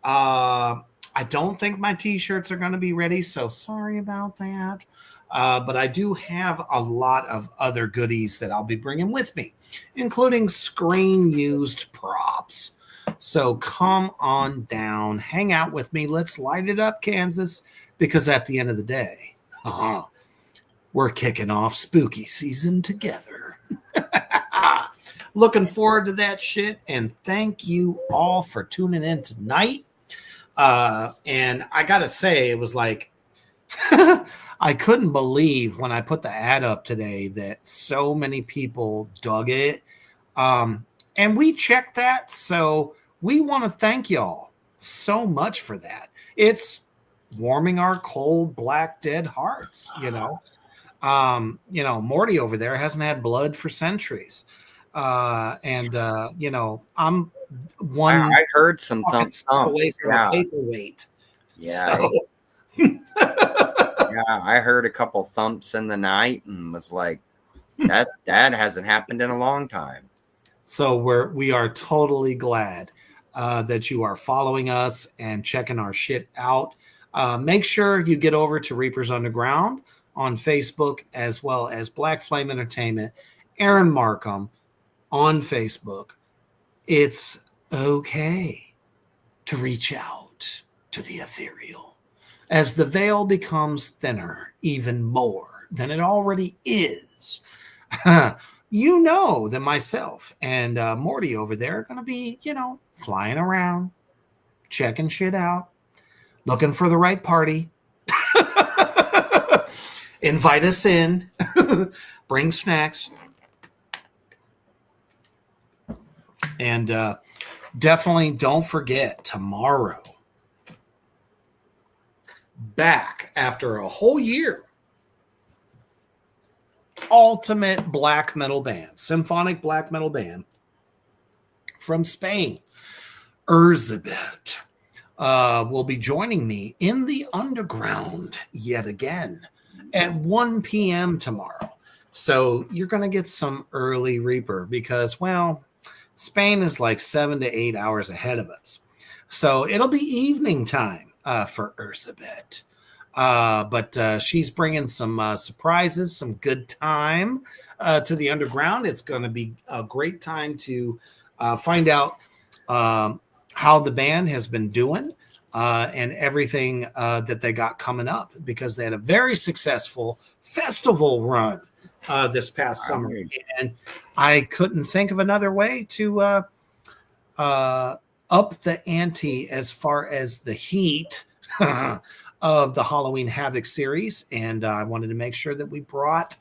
I don't think my t-shirts are going to be ready, so sorry about that. But I do have a lot of other goodies that I'll be bringing with me, including screen-used props. So come on down, hang out with me. Let's light it up, Kansas, because at the end of the day, we're kicking off spooky season together. Looking forward to that shit. And thank you all for tuning in tonight. And I got to say, it was like, I couldn't believe when I put the ad up today that so many people dug it. And we checked that. So we want to thank y'all so much for that. It's warming our cold, black, dead hearts. Morty over there hasn't had blood for centuries. I'm one. I heard some thumps away from yeah. a paperweight. Yeah. So. Yeah, I heard a couple thumps in the night and was like, that hasn't happened in a long time. So we are totally glad that you are following us and checking our shit out. Make sure you get over to Reapers Underground on Facebook, as well as Black Flame Entertainment, Aaron Markham on Facebook. It's okay to reach out to the ethereal as the veil becomes thinner even more than it already is. You know that myself and Morty over there are going to be, flying around, checking shit out, looking for the right party. Invite us in, bring snacks, and definitely don't forget tomorrow, back after a whole year, ultimate black metal band, symphonic black metal band from Spain, Erzabet, will be joining me in the underground yet again at 1 p.m. tomorrow. So you're going to get some early Reaper because, well, Spain is like 7 to 8 hours ahead of us. So it'll be evening time for Erzabet. But she's bringing some surprises, some good time to the underground. It's going to be a great time to find out how the band has been doing and everything that they got coming up, because they had a very successful festival run this past summer. And I couldn't think of another way to up the ante as far as the heat of the Halloween Havoc series. And I wanted to make sure that we brought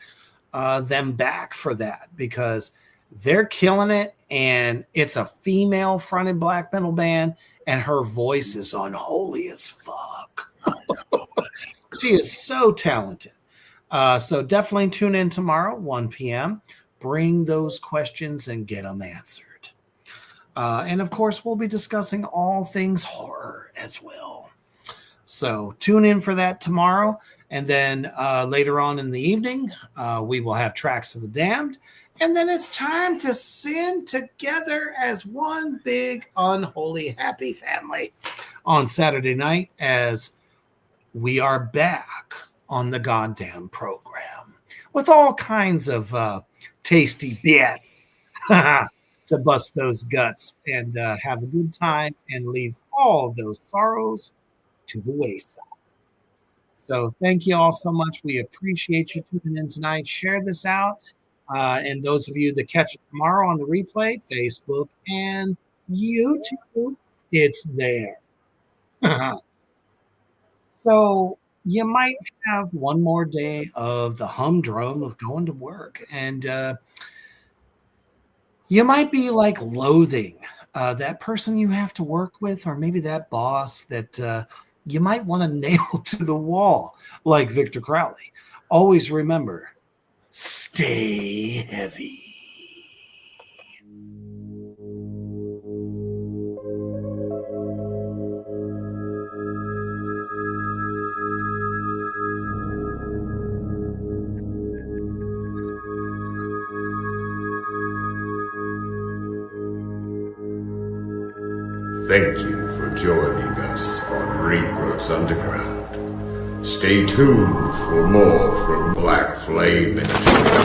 them back for that, because they're killing it. And it's a female fronted black metal band, and her voice is unholy as fuck. She is so talented. So definitely tune in tomorrow, 1 p.m. Bring those questions and get them answered. And of course, we'll be discussing all things horror as well. So tune in for that tomorrow. And then later on in the evening, we will have Tracks of the Damned. And then it's time to sin together as one big, unholy, happy family on Saturday night, as we are back on the goddamn program with all kinds of tasty bits to bust those guts and have a good time and leave all those sorrows to the wayside. So thank you all so much. We appreciate you tuning in tonight. Share this out. And those of you that catch it tomorrow on the replay, Facebook and YouTube, it's there. So you might have one more day of the humdrum of going to work, and you might be like loathing that person you have to work with, or maybe that boss that you might want to nail to the wall like Victor Crowley. Always remember, stay heavy. Thank you for joining us on Reapers Underground. Stay tuned for more from Black Flame Entertainment.